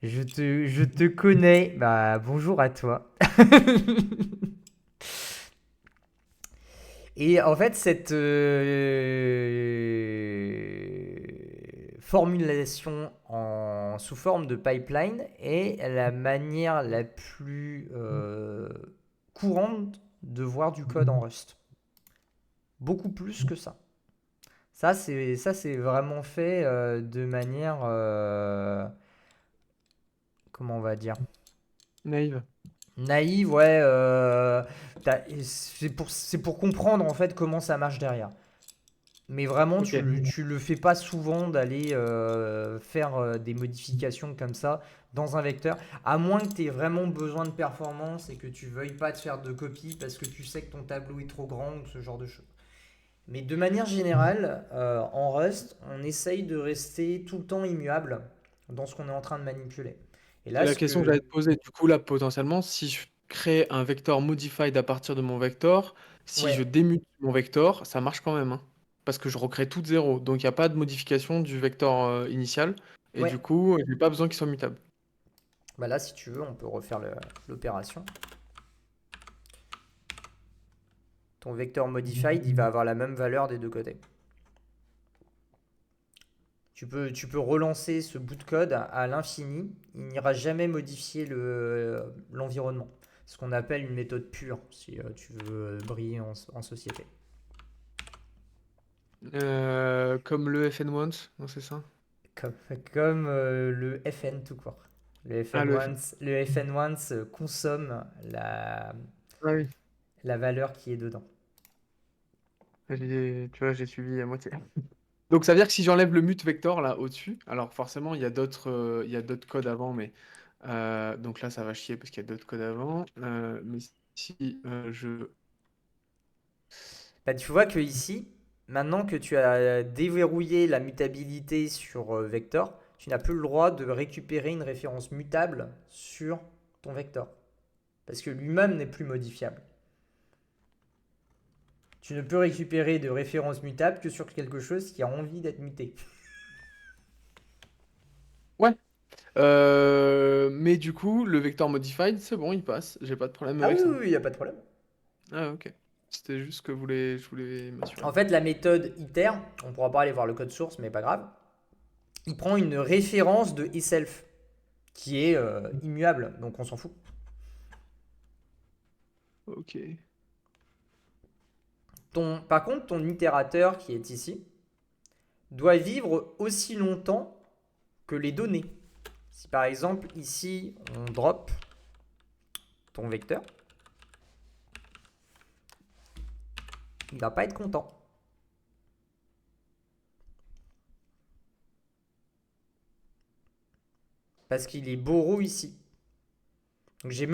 Je te connais. Bah, bonjour à toi. Et en fait, cette formulation sous forme de pipeline est la manière la plus courante de voir du code en Rust. Beaucoup plus que ça. Ça, c'est vraiment fait de manière, comment on va dire, Naïve. naïve, ouais. C'est pour comprendre en fait comment ça marche derrière. Mais vraiment, Ok. tu le fais pas souvent d'aller faire des modifications comme ça dans un vecteur, à moins que tu aies vraiment besoin de performance et que tu veuilles pas te faire de copie parce que tu sais que ton tableau est trop grand ou ce genre de choses. Mais de manière générale, en Rust, on essaye de rester tout le temps immuable dans ce qu'on est en train de manipuler. Et C'est là, la ce question que que... j'allais te poser. Du coup, là, potentiellement, si je crée un vecteur modified à partir de mon vecteur, si je Ouais, démute mon vecteur, ça marche quand même, hein. Parce que je recrée tout de zéro. Donc, il n'y a pas de modification du vecteur initial. Et ouais. du coup, je n'ai pas besoin qu'il soit mutable. Bah là, si tu veux, on peut refaire l'opération. Ton vecteur modified, il va avoir la même valeur des deux côtés. Tu peux relancer ce bout de code à l'infini. Il n'ira jamais modifier l'environnement. Ce qu'on appelle une méthode pure, si tu veux briller en société. Comme le FN once, non, c'est ça? Comme, comme le FN tout court. Le Ah, le FN. FN once, le FN once consomme Ah oui. la valeur qui est dedans. Tu vois, j'ai suivi à moitié. Donc ça veut dire que si j'enlève le mute vector là au-dessus, alors forcément il y a d'autres codes avant, mais donc là ça va chier parce qu'il y a d'autres codes avant. Mais si je Bah, tu vois que ici, maintenant que tu as déverrouillé la mutabilité sur vector, tu n'as plus le droit de récupérer une référence mutable sur ton vecteur. Parce que lui-même n'est plus modifiable. Tu ne peux récupérer de référence mutable que sur quelque chose qui a envie d'être muté. ouais. Mais du coup le vector modified c'est bon, il passe, j'ai pas de problème Ah avec oui, ça. oui, il n'y a pas de problème. Ah ok. C'était juste que je voulais m'assurer. En fait, la méthode iter, on ne pourra pas aller voir le code source, mais pas grave, il prend une référence de eSelf qui est immuable, donc on s'en fout. Ok. Par contre, ton itérateur qui est ici doit vivre aussi longtemps que les données. Si par exemple ici on drop ton vecteur, il va pas être content. Parce qu'il est borrow ici. Donc j'ai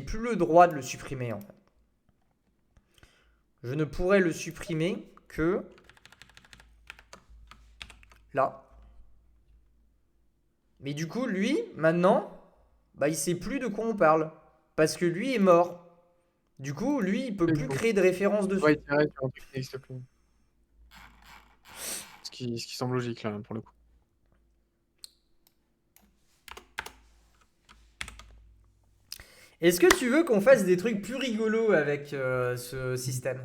plus le droit de le supprimer en fait. Je ne pourrais le supprimer que là. Mais du coup, lui, maintenant, bah, il sait plus de quoi on parle. Parce que lui est mort. Du coup, lui, il peut Il plus faut créer de référence pas dessus. itérer sur un truc qui n'existe plus. Ce qui semble logique là pour le coup. Est-ce que tu veux qu'on fasse des trucs plus rigolos avec ce système?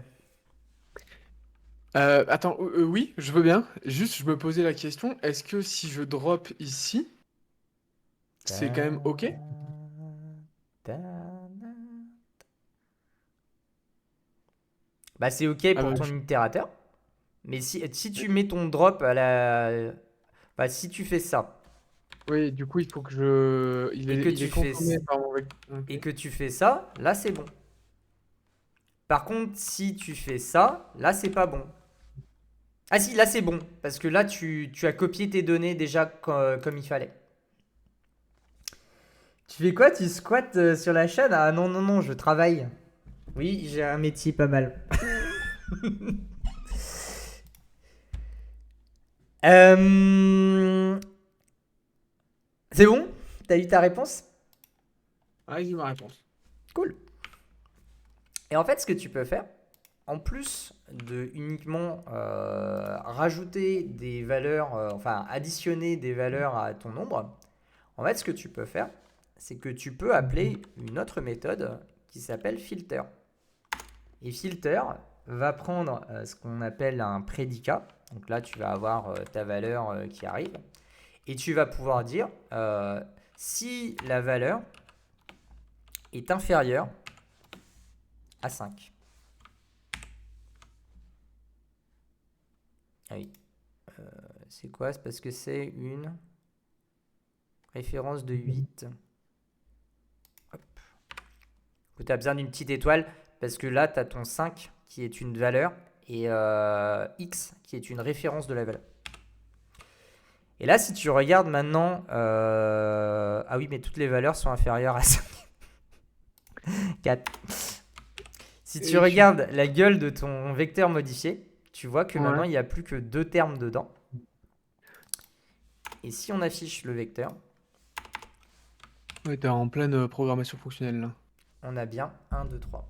Attends, oui, je veux bien. Juste, je me posais la question, est-ce que si je drop ici, c'est quand même OK? Bah, c'est OK Ah pour bah, ton itérateur. Mais si tu mets ton drop à la. Bah, si tu fais ça oui, du coup, il faut que et que il tu est fais, consommé par mon vecteur. et OK. que tu fais ça, là, c'est bon. Par contre, si tu fais ça, là, c'est pas bon. Ah si, là, c'est bon. Parce que là, tu as copié tes données déjà comme il fallait. Tu fais quoi? Tu squattes sur la chaîne? Ah non, non, non, je travaille. Oui, j'ai un métier pas mal. Euh, C'est bon? T'as eu ta réponse? Ah, j'ai ma réponse. Cool. Et en fait, ce que tu peux faire, en plus de uniquement rajouter des valeurs, enfin additionner des valeurs à ton nombre, en fait, ce que tu peux faire, c'est que tu peux appeler une autre méthode qui s'appelle filter. Et filter va prendre ce qu'on appelle un prédicat. Donc là, tu vas avoir ta valeur qui arrive. Et tu vas pouvoir dire si la valeur est inférieure à 5. Ah oui. C'est quoi? C'est parce que c'est une référence de 8. Hop. Tu as besoin d'une petite étoile parce que là, tu as ton 5 qui est une valeur et x qui est une référence de la valeur. Et là, si tu regardes maintenant... ah oui, mais toutes les valeurs sont inférieures à 5. 4. Si tu Et tu... regardes la gueule de ton vecteur modifié, tu vois que Ouais. maintenant, il n'y a plus que 2 termes dedans. Et si on affiche le vecteur, Ouais, t'es en pleine programmation fonctionnelle là. on a bien 1, 2, 3.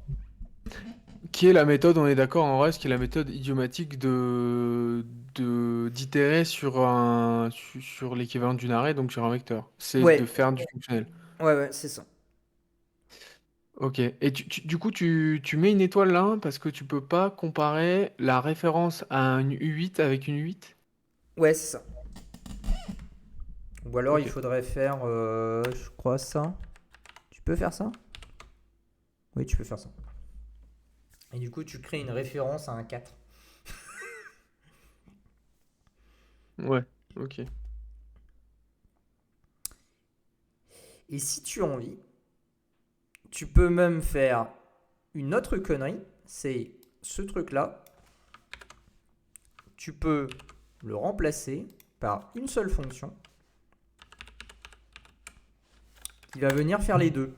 Qui est la méthode, on est d'accord en reste, qui est la méthode idiomatique d'itérer sur sur l'équivalent d'une arrêt, donc sur un vecteur. C'est de Ouais, faire du fonctionnel. ouais, ouais, c'est ça. Ok. Et du coup, tu mets une étoile là parce que tu peux pas comparer la référence à une U8 avec une U8? Ouais, c'est ça. Ou alors, il Ok. faudrait faire, je crois, ça. Tu peux faire ça? Oui, tu peux faire ça. Et du coup, tu crées une référence à un 4. Ouais. Ok. Et si tu as envie, tu peux même faire une autre connerie. C'est ce truc-là. tu peux le remplacer par une seule fonction qui va venir faire les deux.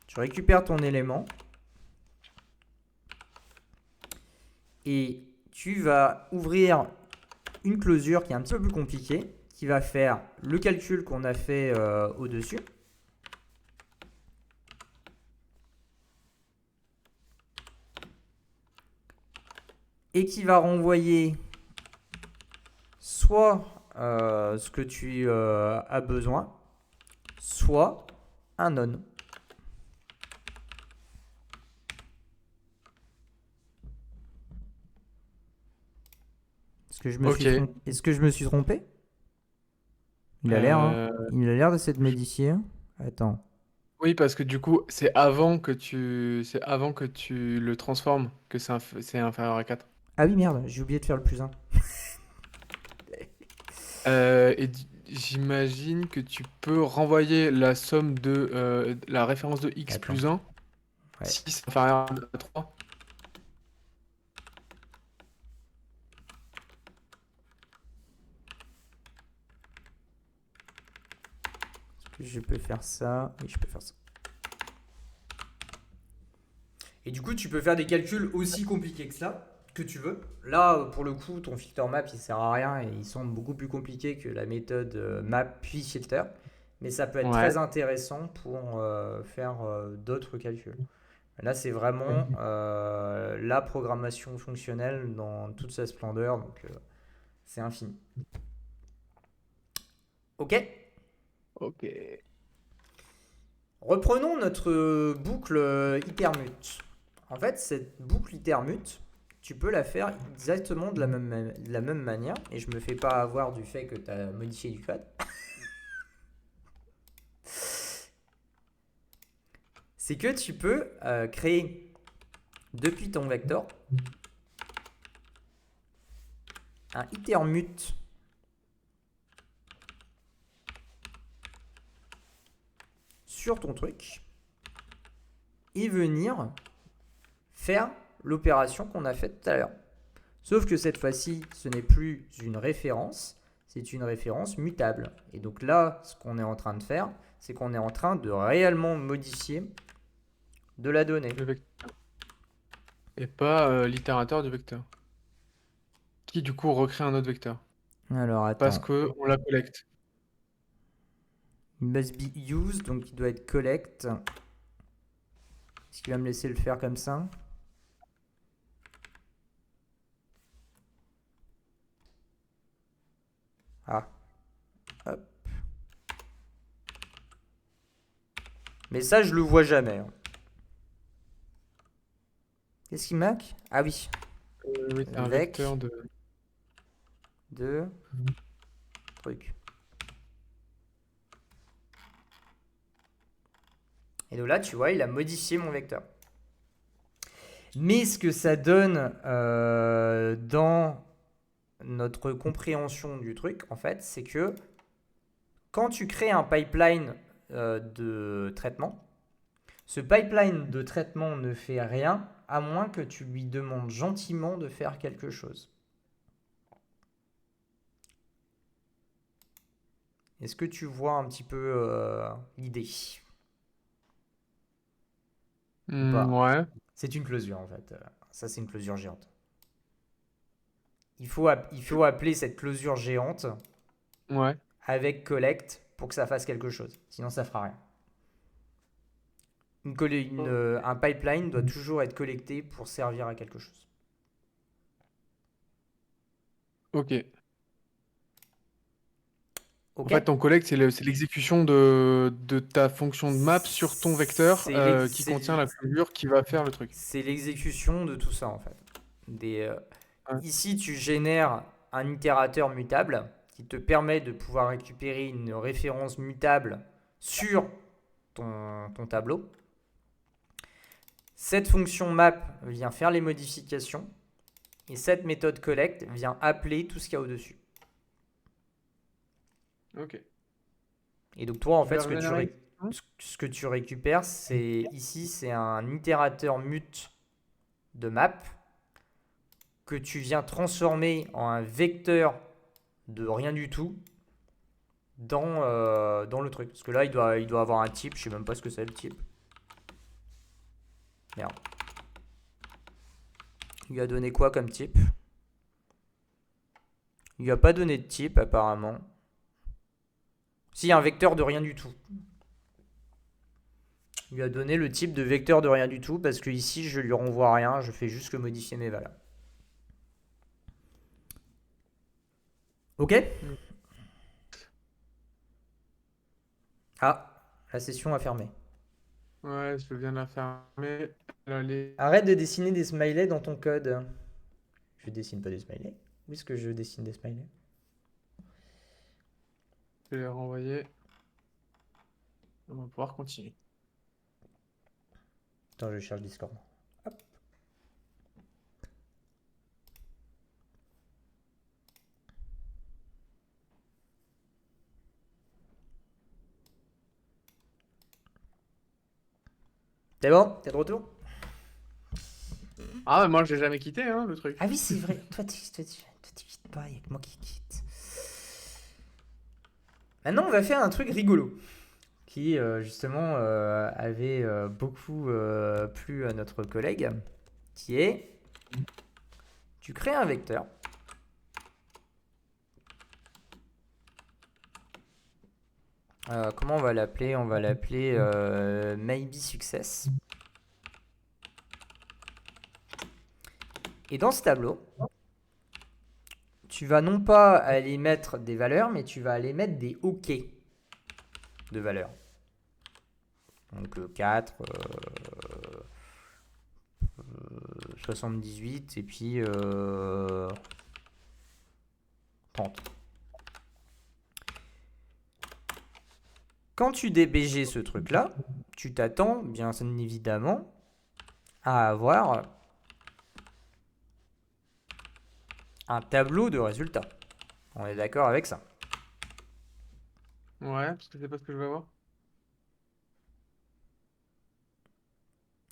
Tu récupères ton élément et tu vas ouvrir une closure qui est un petit peu plus compliquée, qui va faire le calcul qu'on a fait au-dessus. Et qui va renvoyer soit ce que tu as besoin, soit un non. Ok. Est-ce que je me suis trompé? Il a l'air, hein. Il a l'air de s'être modifié. Attends. Oui, parce que du coup, c'est avant que tu le transformes que c'est inférieur à 4. Ah oui, merde, j'ai oublié de faire le plus 1. J'imagine que tu peux renvoyer la somme de la référence de x Attends. plus 1 Ouais. si c'est inférieur à 3. Je peux faire ça. Oui, je peux faire ça. Et du coup, tu peux faire des calculs aussi compliqués que ça, que tu veux. Là, pour le coup, ton filter map, il sert à rien et il semble beaucoup plus compliqué que la méthode map puis filter. Mais ça peut être Ouais. très intéressant pour faire d'autres calculs. Là, c'est vraiment la programmation fonctionnelle dans toute sa splendeur, donc c'est infini. Ok. Ok. Reprenons notre boucle itermute. En fait, cette boucle itermute, tu peux la faire exactement de la même manière, et je me fais pas avoir du fait que tu as modifié du code. C'est que tu peux créer depuis ton vecteur un itermute sur ton truc et venir faire l'opération qu'on a faite tout à l'heure. Sauf que cette fois-ci, ce n'est plus une référence, c'est une référence mutable. Et donc là, ce qu'on est en train de faire, c'est qu'on est en train de réellement modifier de la donnée. Le vecteur. Et pas l'itérateur du vecteur. Qui du coup recrée un autre vecteur. Alors Parce attends, qu'on la collecte. il must be used, donc il doit être collect. Est-ce qu'il va me laisser le faire comme ça? Ah. Hop. Mais ça, je le vois jamais. Qu'est-ce qu'il marque? Ah oui. Oui, c'est un Vec vecteur de truc. Et donc là, tu vois, il a modifié mon vecteur. Mais ce que ça donne dans notre compréhension du truc, en fait, c'est que quand tu crées un pipeline de traitement, ce pipeline de traitement ne fait rien à moins que tu lui demandes gentiment de faire quelque chose. Est-ce que tu vois un petit peu l'idée? Ou pas? Ouais. C'est une closure en fait. Ça, c'est une closure géante. Il faut appeler cette closure géante Ouais. avec collect pour que ça fasse quelque chose. Sinon, ça fera rien. Un pipeline doit toujours être collecté pour servir à quelque chose. Ok. En Ok? fait, ton collect, c'est l'exécution de ta fonction de map sur ton vecteur qui contient la closure qui va faire le truc. C'est l'exécution de tout ça en fait. Ouais. Ici, tu génères un itérateur mutable qui te permet de pouvoir récupérer une référence mutable sur ton tableau. Cette fonction map vient faire les modifications et cette méthode collect vient appeler tout ce qu'il y a au-dessus. Ok. Et donc toi, en Je fait, vais régénérer. ce que tu récupères, c'est un itérateur mut de map que tu viens transformer en un vecteur de rien du tout dans le truc. Parce que là, il doit avoir un type. Je sais même pas ce que c'est le type. Merde. Il lui a donné quoi comme type? Il lui a pas donné de type apparemment. Si, un vecteur de rien du tout. Il lui a donné le type de vecteur de rien du tout parce que ici je lui renvoie rien, je fais juste que modifier mes valeurs. Ok? Ah, la session a fermé. Ouais, je viens de la fermer. Allez. Arrête de dessiner des smileys dans ton code. Je dessine pas des smileys. Où est-ce que je dessine des smileys? Je vais les renvoyer. On va pouvoir continuer. Attends, je cherche Discord. Hop. C'est bon? T'es de retour? Ah, mais moi, je l'ai jamais quitté, hein, le truc. Ah oui, c'est vrai. Toi, tu quittes pas, il y a que moi qui quitte. Maintenant, on va faire un truc rigolo qui, justement, avait beaucoup plu à notre collègue, qui est, tu crées un vecteur. Comment on va l'appeler? On va l'appeler maybe success. Et dans ce tableau, tu vas non pas aller mettre des valeurs, mais tu vas aller mettre des OK de valeurs. Donc 4, 78 et puis 30. Quand tu DBG ce truc-là, tu t'attends bien évidemment à avoir un tableau de résultats. On est d'accord avec ça? Ouais, parce que c'est pas ce que je veux avoir.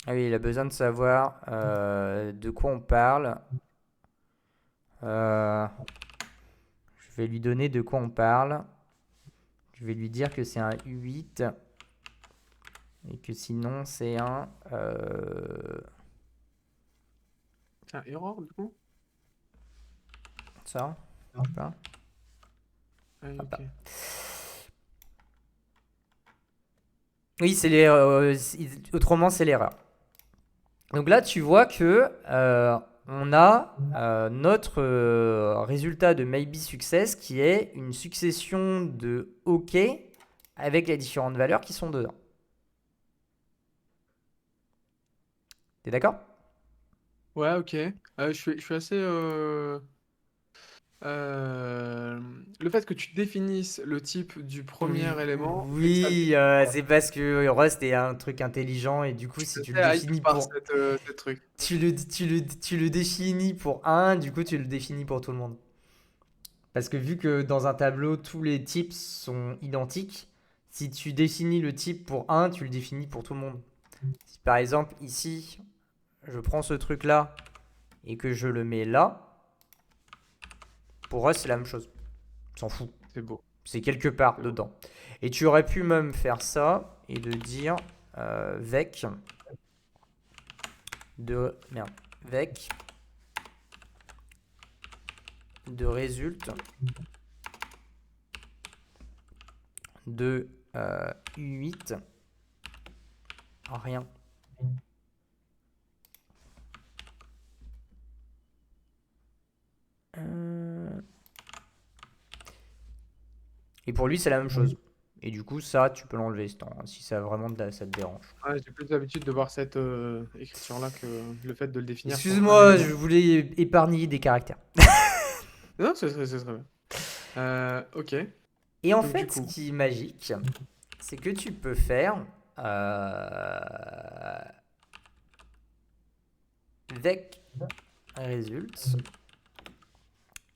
Ah oui, il a besoin de savoir de quoi on parle. Je vais lui donner de quoi on parle. Je vais lui dire que c'est un U8 et que sinon c'est un... C'est un erreur, du coup? ça? Je sais pas. Ah, oui, Hop là. ok. Oui, c'est autrement c'est l'erreur. Donc là, tu vois que on a notre résultat de maybe success qui est une succession de OK avec les différentes valeurs qui sont dedans. T'es d'accord? Ouais, ok. Je suis assez... le fait que tu définisses le type du premier élément fait que ça me Oui, c'est parce que Rust est un truc intelligent et du coup, si je tu suis le assez hype définis par pour... cette truc. Tu le définis pour un, du coup, tu le définis pour tout le monde. Parce que vu que dans un tableau, tous les types sont identiques, si tu définis le type pour un, tu le définis pour tout le monde. Si par exemple, ici, je prends ce truc-là et que je le mets là, pour Rust, c'est la même chose. On s'en fout. C'est beau. C'est quelque part C'est beau. dedans. Et tu aurais pu même faire ça et de dire vec de merde, vec de résulte de U8 rien. Et pour lui, c'est la même chose. Et du coup, ça, tu peux l'enlever si ça vraiment ça te dérange. Ouais, j'ai plus l'habitude de voir cette écriture-là que le fait de le définir pour un Excuse-moi, élément. je voulais épargner des caractères. Non, c'est très bien. Ok. Et en Donc du fait, ce coup, qui est magique, c'est que tu peux faire vec résulte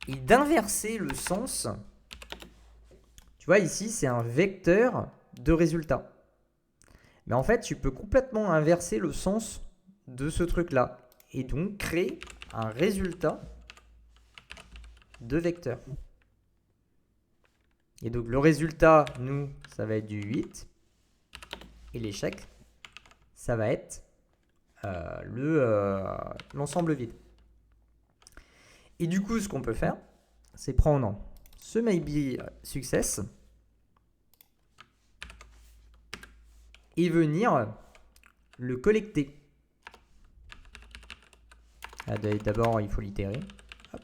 et d'inverser le sens. Tu vois, ici, c'est un vecteur de résultat. Mais en fait, tu peux complètement inverser le sens de ce truc-là. Et donc, créer un résultat de vecteur. Et donc le résultat, nous, ça va être du 8. Et l'échec, ça va être l'ensemble vide. Et du coup, ce qu'on peut faire, c'est prendre ce maybe success et venir le collecter. D'abord, il faut l'itérer. Hop.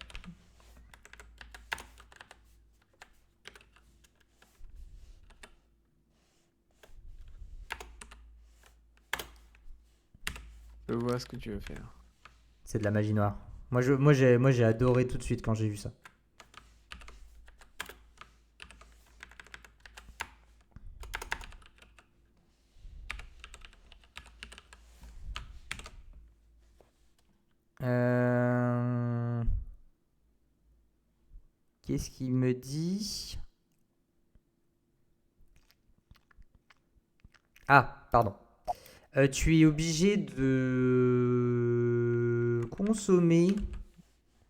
Je vois ce que tu veux faire. C'est de la magie noire. Moi, j'ai adoré tout de suite quand j'ai vu ça. Qu'est-ce qu'il me dit? Ah, pardon. Tu es obligé de consommer,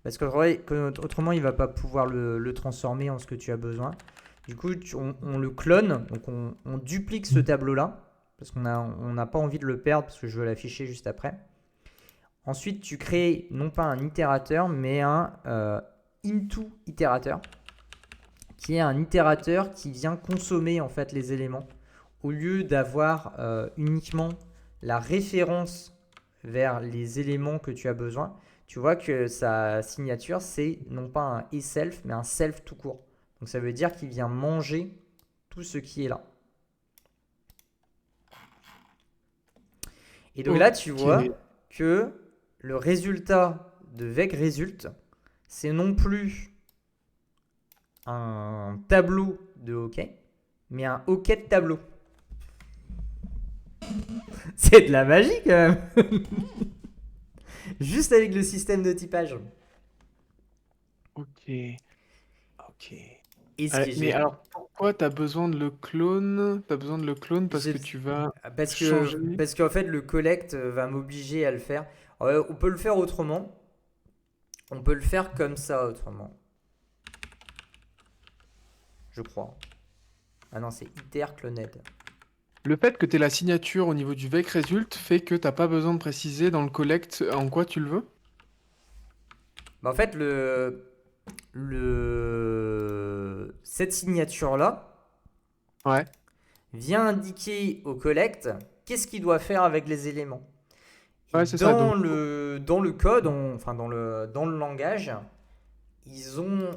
parce qu'autrement il va pas pouvoir le transformer en ce que tu as besoin. Du coup, on le clone, donc on duplique ce tableau-là, parce qu'on n'a pas envie de le perdre, parce que je veux l'afficher juste après. Ensuite, tu crées non pas un itérateur, mais un into itérateur, qui est un itérateur qui vient consommer en fait les éléments, au lieu d'avoir uniquement la référence vers les éléments que tu as besoin. Tu vois que sa signature, c'est non pas un et-self, mais un self tout court. Donc ça veut dire qu'il vient manger tout ce qui est là. Et donc là, tu vois que le résultat de vec_result, c'est non plus un tableau de hockey, mais un hockey de tableau. C'est de la magie quand même. Juste avec le système de typage. Ok. Ok. Et ce qui est Mais génial. alors, pourquoi tu as besoin de le clone? Tu as besoin de le clone parce que tu vas changer. Parce qu'en fait, le collect va m'obliger à le faire. On peut le faire autrement. On peut le faire comme ça autrement. Je crois. Ah non, c'est iter cloned. Le fait que tu aies la signature au niveau du vec result fait que t'as pas besoin de préciser dans le collect en quoi tu le veux? Bah, en fait, cette signature-là Ouais. vient indiquer au collect qu'est-ce qu'il doit faire avec les éléments. Et Ouais, c'est ça. dans Donc, le code, enfin dans le langage, ils ont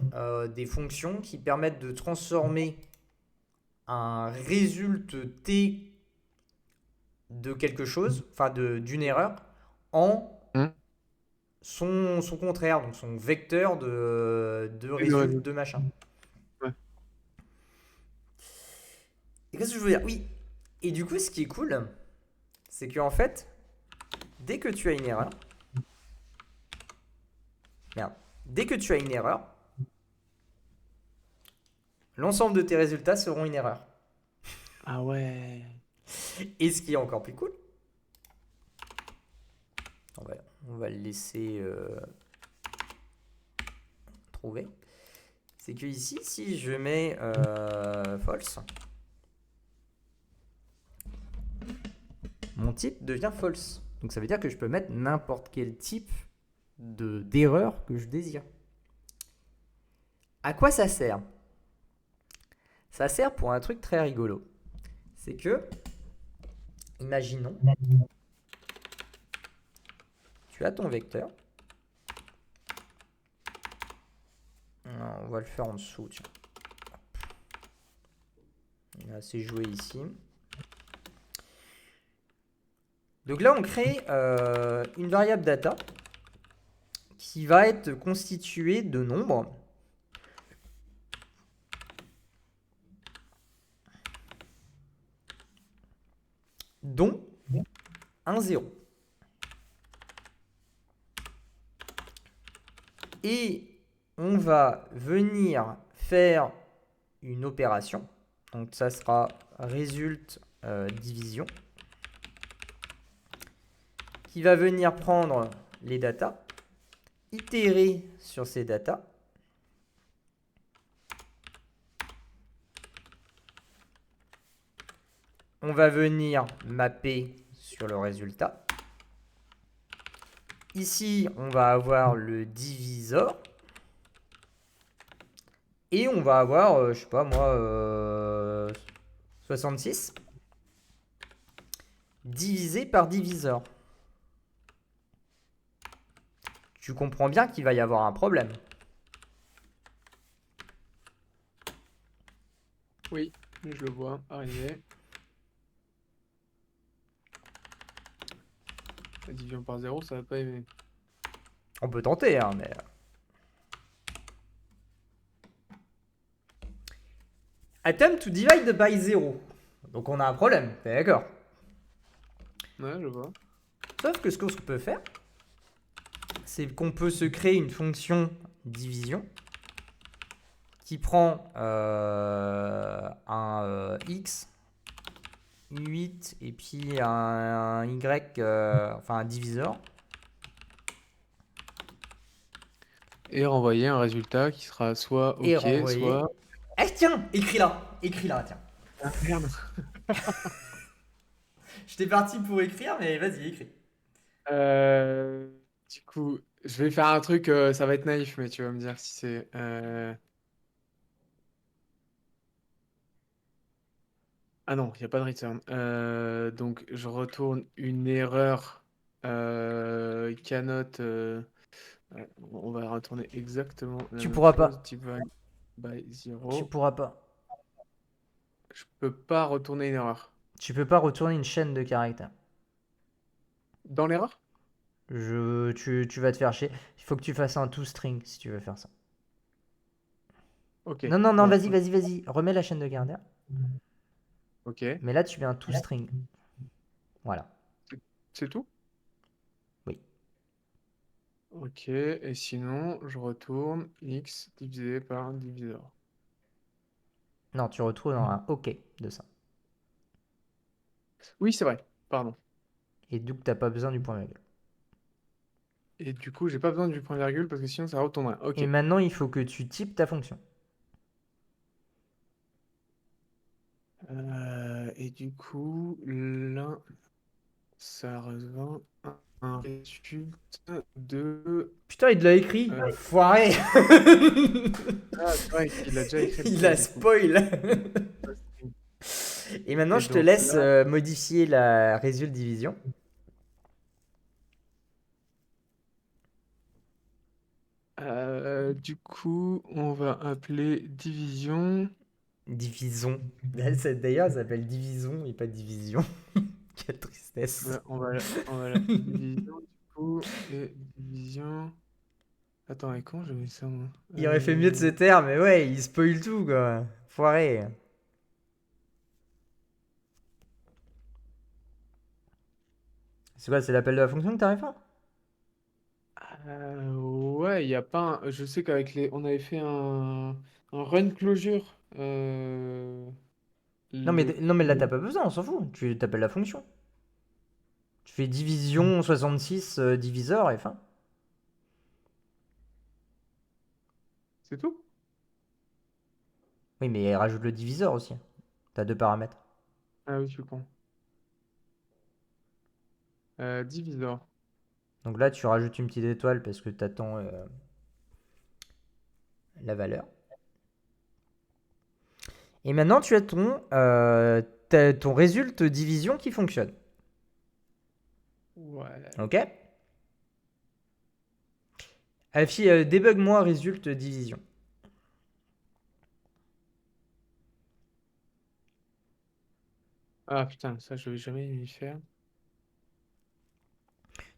des fonctions qui permettent de transformer un résultat T de quelque chose, enfin d'une erreur, en son contraire, donc son vecteur de résultat de machin. Ouais. Et qu'est-ce que je veux dire? Oui. Et du coup, ce qui est cool, c'est qu'en fait, dès que tu as une erreur, l'ensemble de tes résultats seront une erreur. Ah ouais. Et ce qui est encore plus cool, on va le laisser trouver, c'est que ici, si je mets false, mon type devient false. Donc ça veut dire que je peux mettre n'importe quel type d'erreur que je désire. À quoi ça sert? Ça sert pour un truc très rigolo. C'est que, imaginons, tu as ton vecteur. On va le faire en dessous, tiens. Il a assez joué ici. Donc là, on crée une variable data qui va être constituée de nombres dont un 0. Et on va venir faire une opération. Donc ça sera result division, qui va venir prendre les datas itérer sur ces datas. On va venir mapper sur le résultat. Ici, on va avoir le divisor. Et on va avoir, je sais pas moi, 66 divisé par divisor. Tu comprends bien qu'il va y avoir un problème. Oui, je le vois arriver. La division par 0, ça va pas aimer. On peut tenter, hein, mais... Attempt to divide by 0. Donc on a un problème, t'es d'accord? Ouais, je vois. Sauf que ce qu'on peut faire, c'est qu'on peut se créer une fonction division qui prend un x, 8 et puis un y, enfin un divisor. Et renvoyer un résultat qui sera soit Et OK, renvoyer. soit... Eh tiens, écris là, tiens. Ah merde. J'étais parti pour écrire, mais vas-y, écris. Du coup, je vais faire un truc, ça va être naïf, mais tu vas me dire si c'est... Ah non, il n'y a pas de return. Donc, je retourne une erreur cannot... ouais, on va retourner exactement la Tu même pourras chose. pas. Divide by Tu 0. pourras pas. Je peux pas retourner une erreur. Tu peux pas retourner une chaîne de caractères. Dans l'erreur? Tu vas te faire chier. Il faut que tu fasses un toString si tu veux faire ça. Ok. Non, non, non, Bon, vas-y. Remets la chaîne de caractères. ok. Mais là, tu mets un toString. Voilà. C'est tout? Oui. Ok. Et sinon, je retourne x divisé par divisor. Non, tu retrouves dans un OK de ça. Oui, c'est vrai. Pardon. Et donc, t'as pas besoin du point virgule. Et du coup, j'ai pas besoin du point virgule parce que sinon ça retournerait. Et Ok. maintenant, il faut que tu types ta fonction. Et du coup, là, ça rejoint un résultat de. Putain, il l'a écrit. euh, Foiré. Ah, c'est vrai qu'il a déjà écrit le Il truc a du coup. spoil. Et maintenant, Et je te donc laisse là, modifier la résulte division. du coup, on va appeler division. Division. D'ailleurs, ça s'appelle division et pas division. Quelle tristesse. On va l'appeler division du coup. Et division. Attends, et comment je mets ça moi? Il aurait fait mieux de se taire, mais ouais, il spoil tout, quoi. Foiré. C'est quoi, c'est l'appel de la fonction que t'arrives pas? Ouais, il y a pas je sais qu'avec les on avait fait un run closure le Non, mais là, t'as pas besoin, on s'en fout. Tu t'appelles la fonction. Tu fais division 66 diviseur et fin. c'est tout? Oui, mais rajoute le diviseur aussi. T'as deux paramètres. Ah oui, je suis con. Divisor. Donc là, tu rajoutes une petite étoile parce que t'attends la valeur. Et maintenant, tu as ton résultat division qui fonctionne. Ouais. Ok? Débug-moi résultat division. Ah putain, ça je vais jamais y faire.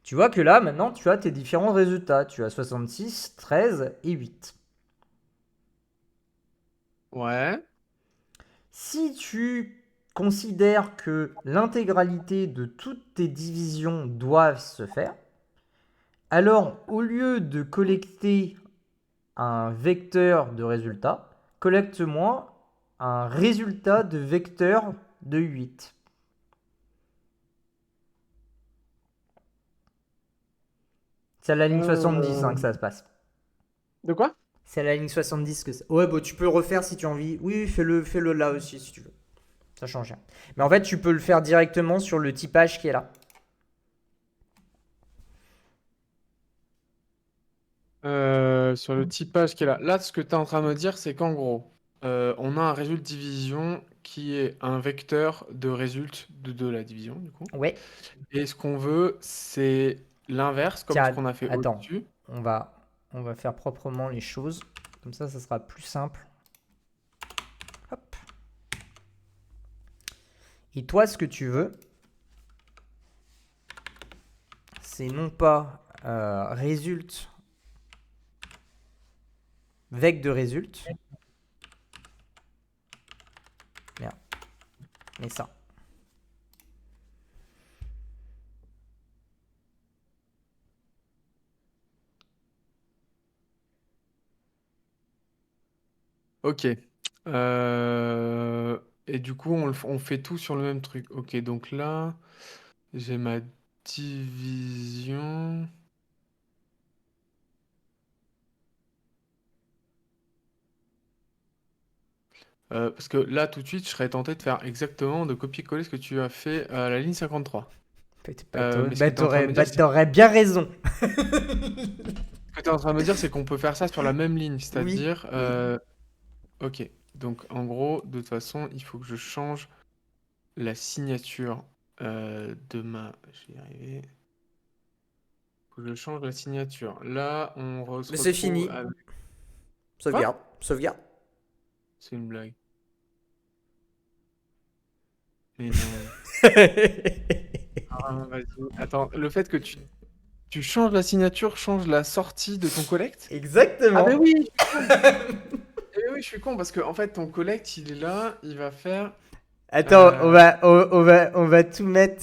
Tu vois que là, maintenant, tu as tes différents résultats. Tu as 66, 13 et 8. Ouais. Si tu considères que l'intégralité de toutes tes divisions doivent se faire, alors au lieu de collecter un vecteur de résultat, collecte-moi un résultat de vecteur de 8. C'est à la ligne 70 Euh, que ça se passe. De quoi? C'est à la ligne 70 que ça... Ouais, bah tu peux le refaire si tu as envie. Oui, fais-le là aussi si tu veux. Ça change rien. Mais en fait, tu peux le faire directement sur le typage qui est là. Sur le typage qui est là. Là, ce que tu es en train de me dire, c'est qu'en gros, on a un résultat de division qui est un vecteur de résultat de la division, du coup. Ouais. Et ce qu'on veut, c'est l'inverse, comme ce Tiens, qu'on a fait attends. au-dessus. On va faire proprement les choses. Comme ça sera plus simple. Hop. Et toi, ce que tu veux, c'est non pas résulte, vec de résulte. Merde. Mais ça. Ok. Et du coup, on fait tout sur le même truc. Ok, donc là, j'ai ma division. Parce que là, tout de suite, je serais tenté de faire exactement, de copier-coller ce que tu as fait à la ligne 53. Mais ce que tu es en train de me dire, c'est T'aurais bien raison. ce que tu en train de me dire, c'est qu'on peut faire ça sur la même ligne. Oui, C'est-à-dire, oui. ok. Donc, en gros, de toute façon, il faut que je change la signature de ma. Je vais y arriver. Faut que je change la signature. Là, se Mais c'est retrouve fini. avec. Quoi? Sauvegarde. Sauvegarde. C'est une blague. Mais non. Ah, vas-y. Attends, le fait que tu changes la signature, change la sortie de ton collect? Ah ben Exactement. oui, je suis con. Eh ben oui, je suis con parce que en fait ton collect il est là, il va faire. Attends, euh, on va tout mettre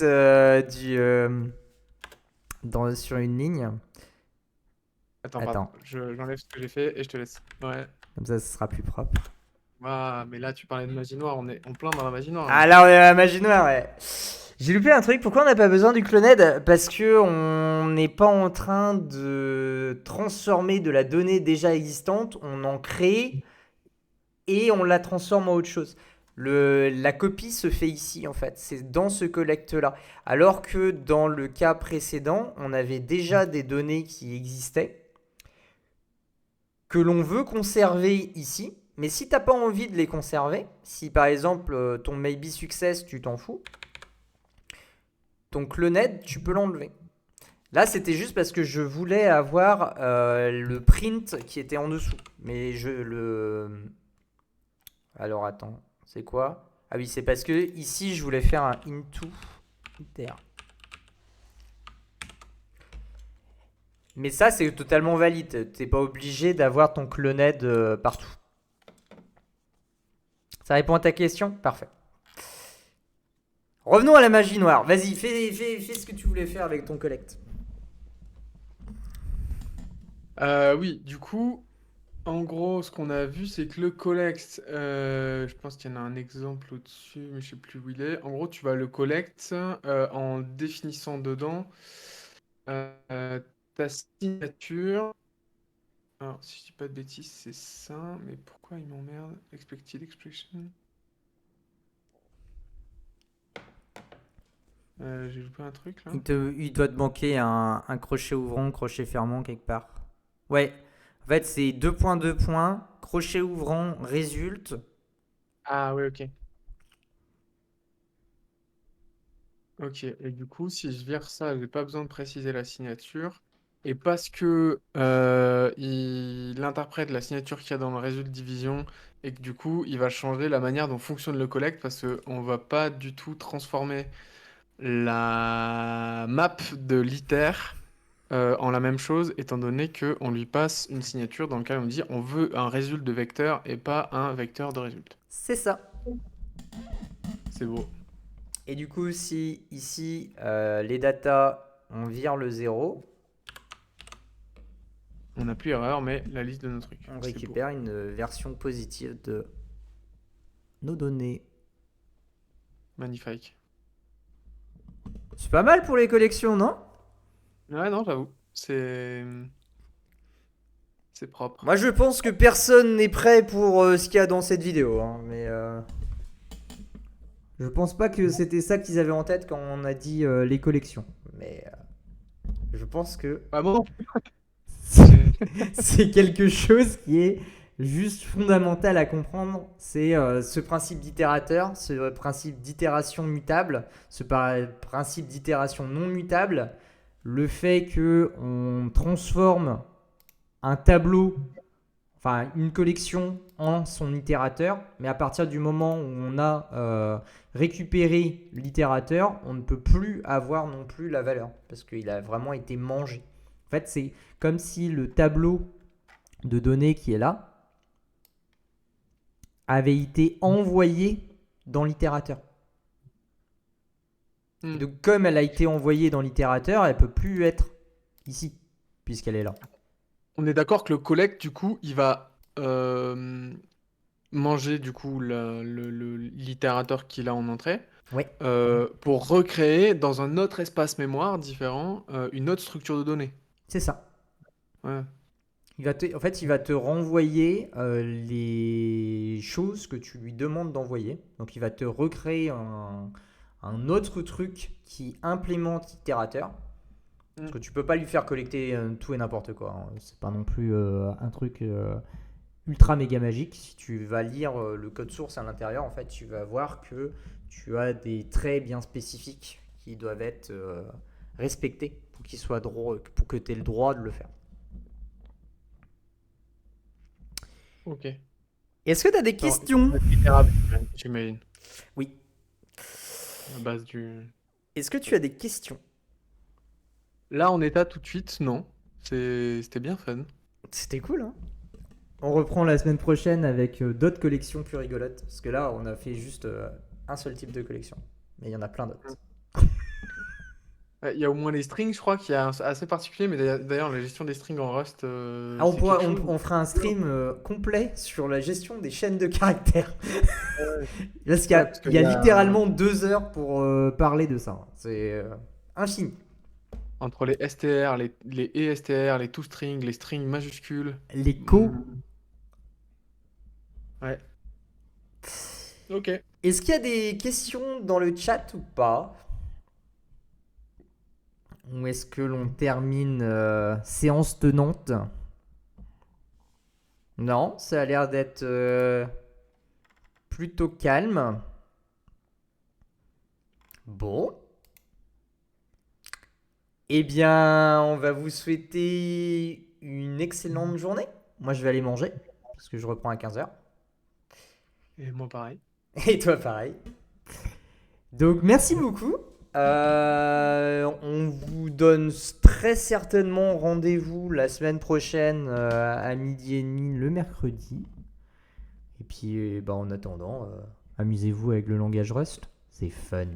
sur une ligne. Attends, pardon, Attends, j'enlève ce que j'ai fait et je te laisse. Ouais. comme ça, ce sera plus propre. Ah, mais là tu parlais de magie noire, on est en plein dans la magie noire Ah là. là, on est à la magie noire, ouais. J'ai loupé un truc. Pourquoi on n'a pas besoin du cloned? Parce que on n'est pas en train de transformer de la donnée déjà existante. On en crée et on la transforme en autre chose. La copie se fait ici en fait, c'est dans ce collect-là. Alors que dans le cas précédent, on avait déjà des données qui existaient, que l'on veut conserver ici. Mais si t'as pas envie de les conserver, si par exemple ton maybe success tu t'en fous, ton cloned tu peux l'enlever. Là c'était juste parce que je voulais avoir le print qui était en dessous. Mais je le... Alors attends, c'est quoi? Ah oui, c'est parce que ici je voulais faire un into there. Mais ça c'est totalement valide. T'es pas obligé d'avoir ton cloned partout. Ça répond à ta question? Parfait. Revenons à la magie noire. Vas-y, fais ce que tu voulais faire avec ton collect. Oui, du coup, en gros, ce qu'on a vu, c'est que le collect, je pense qu'il y en a un exemple au-dessus, mais je sais plus où il est. En gros, tu vas le collect en définissant dedans ta signature. Alors, si je dis pas de bêtises, c'est ça, mais pourquoi il m'emmerde? Expected expression. J'ai loupé un truc là. Il doit te manquer un crochet ouvrant, crochet fermant quelque part. Ouais, en fait c'est 2 points, crochet ouvrant, résulte. Ah ouais, ok. Ok, et du coup, si je vire ça, j'ai pas besoin de préciser la signature. Et parce que il interprète la signature qu'il y a dans le résultat de division, et que du coup, il va changer la manière dont fonctionne le collect, parce qu'on va pas du tout transformer la map de l'iter en la même chose, étant donné qu'on lui passe une signature dans laquelle on dit on veut un résultat de vecteur et pas un vecteur de résultat. C'est ça. C'est beau. Et du coup, si ici les datas, on vire le 0, On n'a plus erreur, mais la liste de nos trucs. on C'est beau. récupère une version positive de nos données. Magnifique. C'est pas mal pour les collections, non? Ouais, non, j'avoue. C'est c'est propre. Moi, je pense que personne n'est prêt pour ce qu'il y a dans cette vidéo, hein, mais je pense pas que c'était ça qu'ils avaient en tête quand on a dit les collections. Mais je pense que Ah bon? c'est quelque chose qui est juste fondamental à comprendre. C'est ce principe d'itérateur, ce principe d'itération mutable, principe d'itération non mutable, le fait que on transforme un tableau, enfin une collection en son itérateur, mais à partir du moment où on a récupéré l'itérateur, on ne peut plus avoir non plus la valeur, parce qu'il a vraiment été mangé. En fait, c'est comme si le tableau de données qui est là avait été envoyé dans l'itérateur. Donc comme elle a été envoyée dans l'itérateur, elle peut plus être ici, puisqu'elle est là. On est d'accord que le collect, du coup, il va manger du coup l'itérateur qu'il a en entrée Ouais, pour recréer dans un autre espace mémoire différent une autre structure de données. c'est ça. Ouais. En fait, il va te renvoyer les choses que tu lui demandes d'envoyer. Donc, il va te recréer un autre truc qui implémente l'itérateur. Parce que tu peux pas lui faire collecter tout et n'importe quoi, hein. C'est pas non plus un truc ultra méga magique. Si tu vas lire le code source à l'intérieur, en fait, tu vas voir que tu as des traits bien spécifiques qui doivent être respectés pour qu'il soit droit, pour que tu aies le droit de le faire. Ok. Est-ce que tu as des questions? Itérable, j'imagine. Oui. À base du. Est-ce que tu as des questions? Là, en état tout de suite, non. C'était bien fun. C'était cool, hein? On reprend la semaine prochaine avec d'autres collections plus rigolotes. Parce que là, on a fait juste un seul type de collection. Mais il y en a plein d'autres. Il y a au moins les strings, je crois, qui est assez particulier, mais d'ailleurs, la gestion des strings en Rust, Ah, c'est quelque chose. on fera un stream complet sur la gestion des chaînes de caractères. Ouais, Parce qu'il parce qu'il y a y a littéralement 2 heures pour parler de ça. C'est infini. entre les str, les estr, les toString, les strings majuscules. Les co. Ouais. Ok. Est-ce qu'il y a des questions dans le chat ou pas? Ou est-ce que l'on termine séance tenante? Non, ça a l'air d'être plutôt calme. Bon. Eh bien, on va vous souhaiter une excellente journée. Moi, je vais aller manger, parce que je reprends à 15h. Et moi, pareil. Et toi, pareil. Donc, merci beaucoup. On vous donne très certainement rendez-vous la semaine prochaine à 12h30 le mercredi. Et puis, en attendant, amusez-vous avec le langage Rust. C'est fun.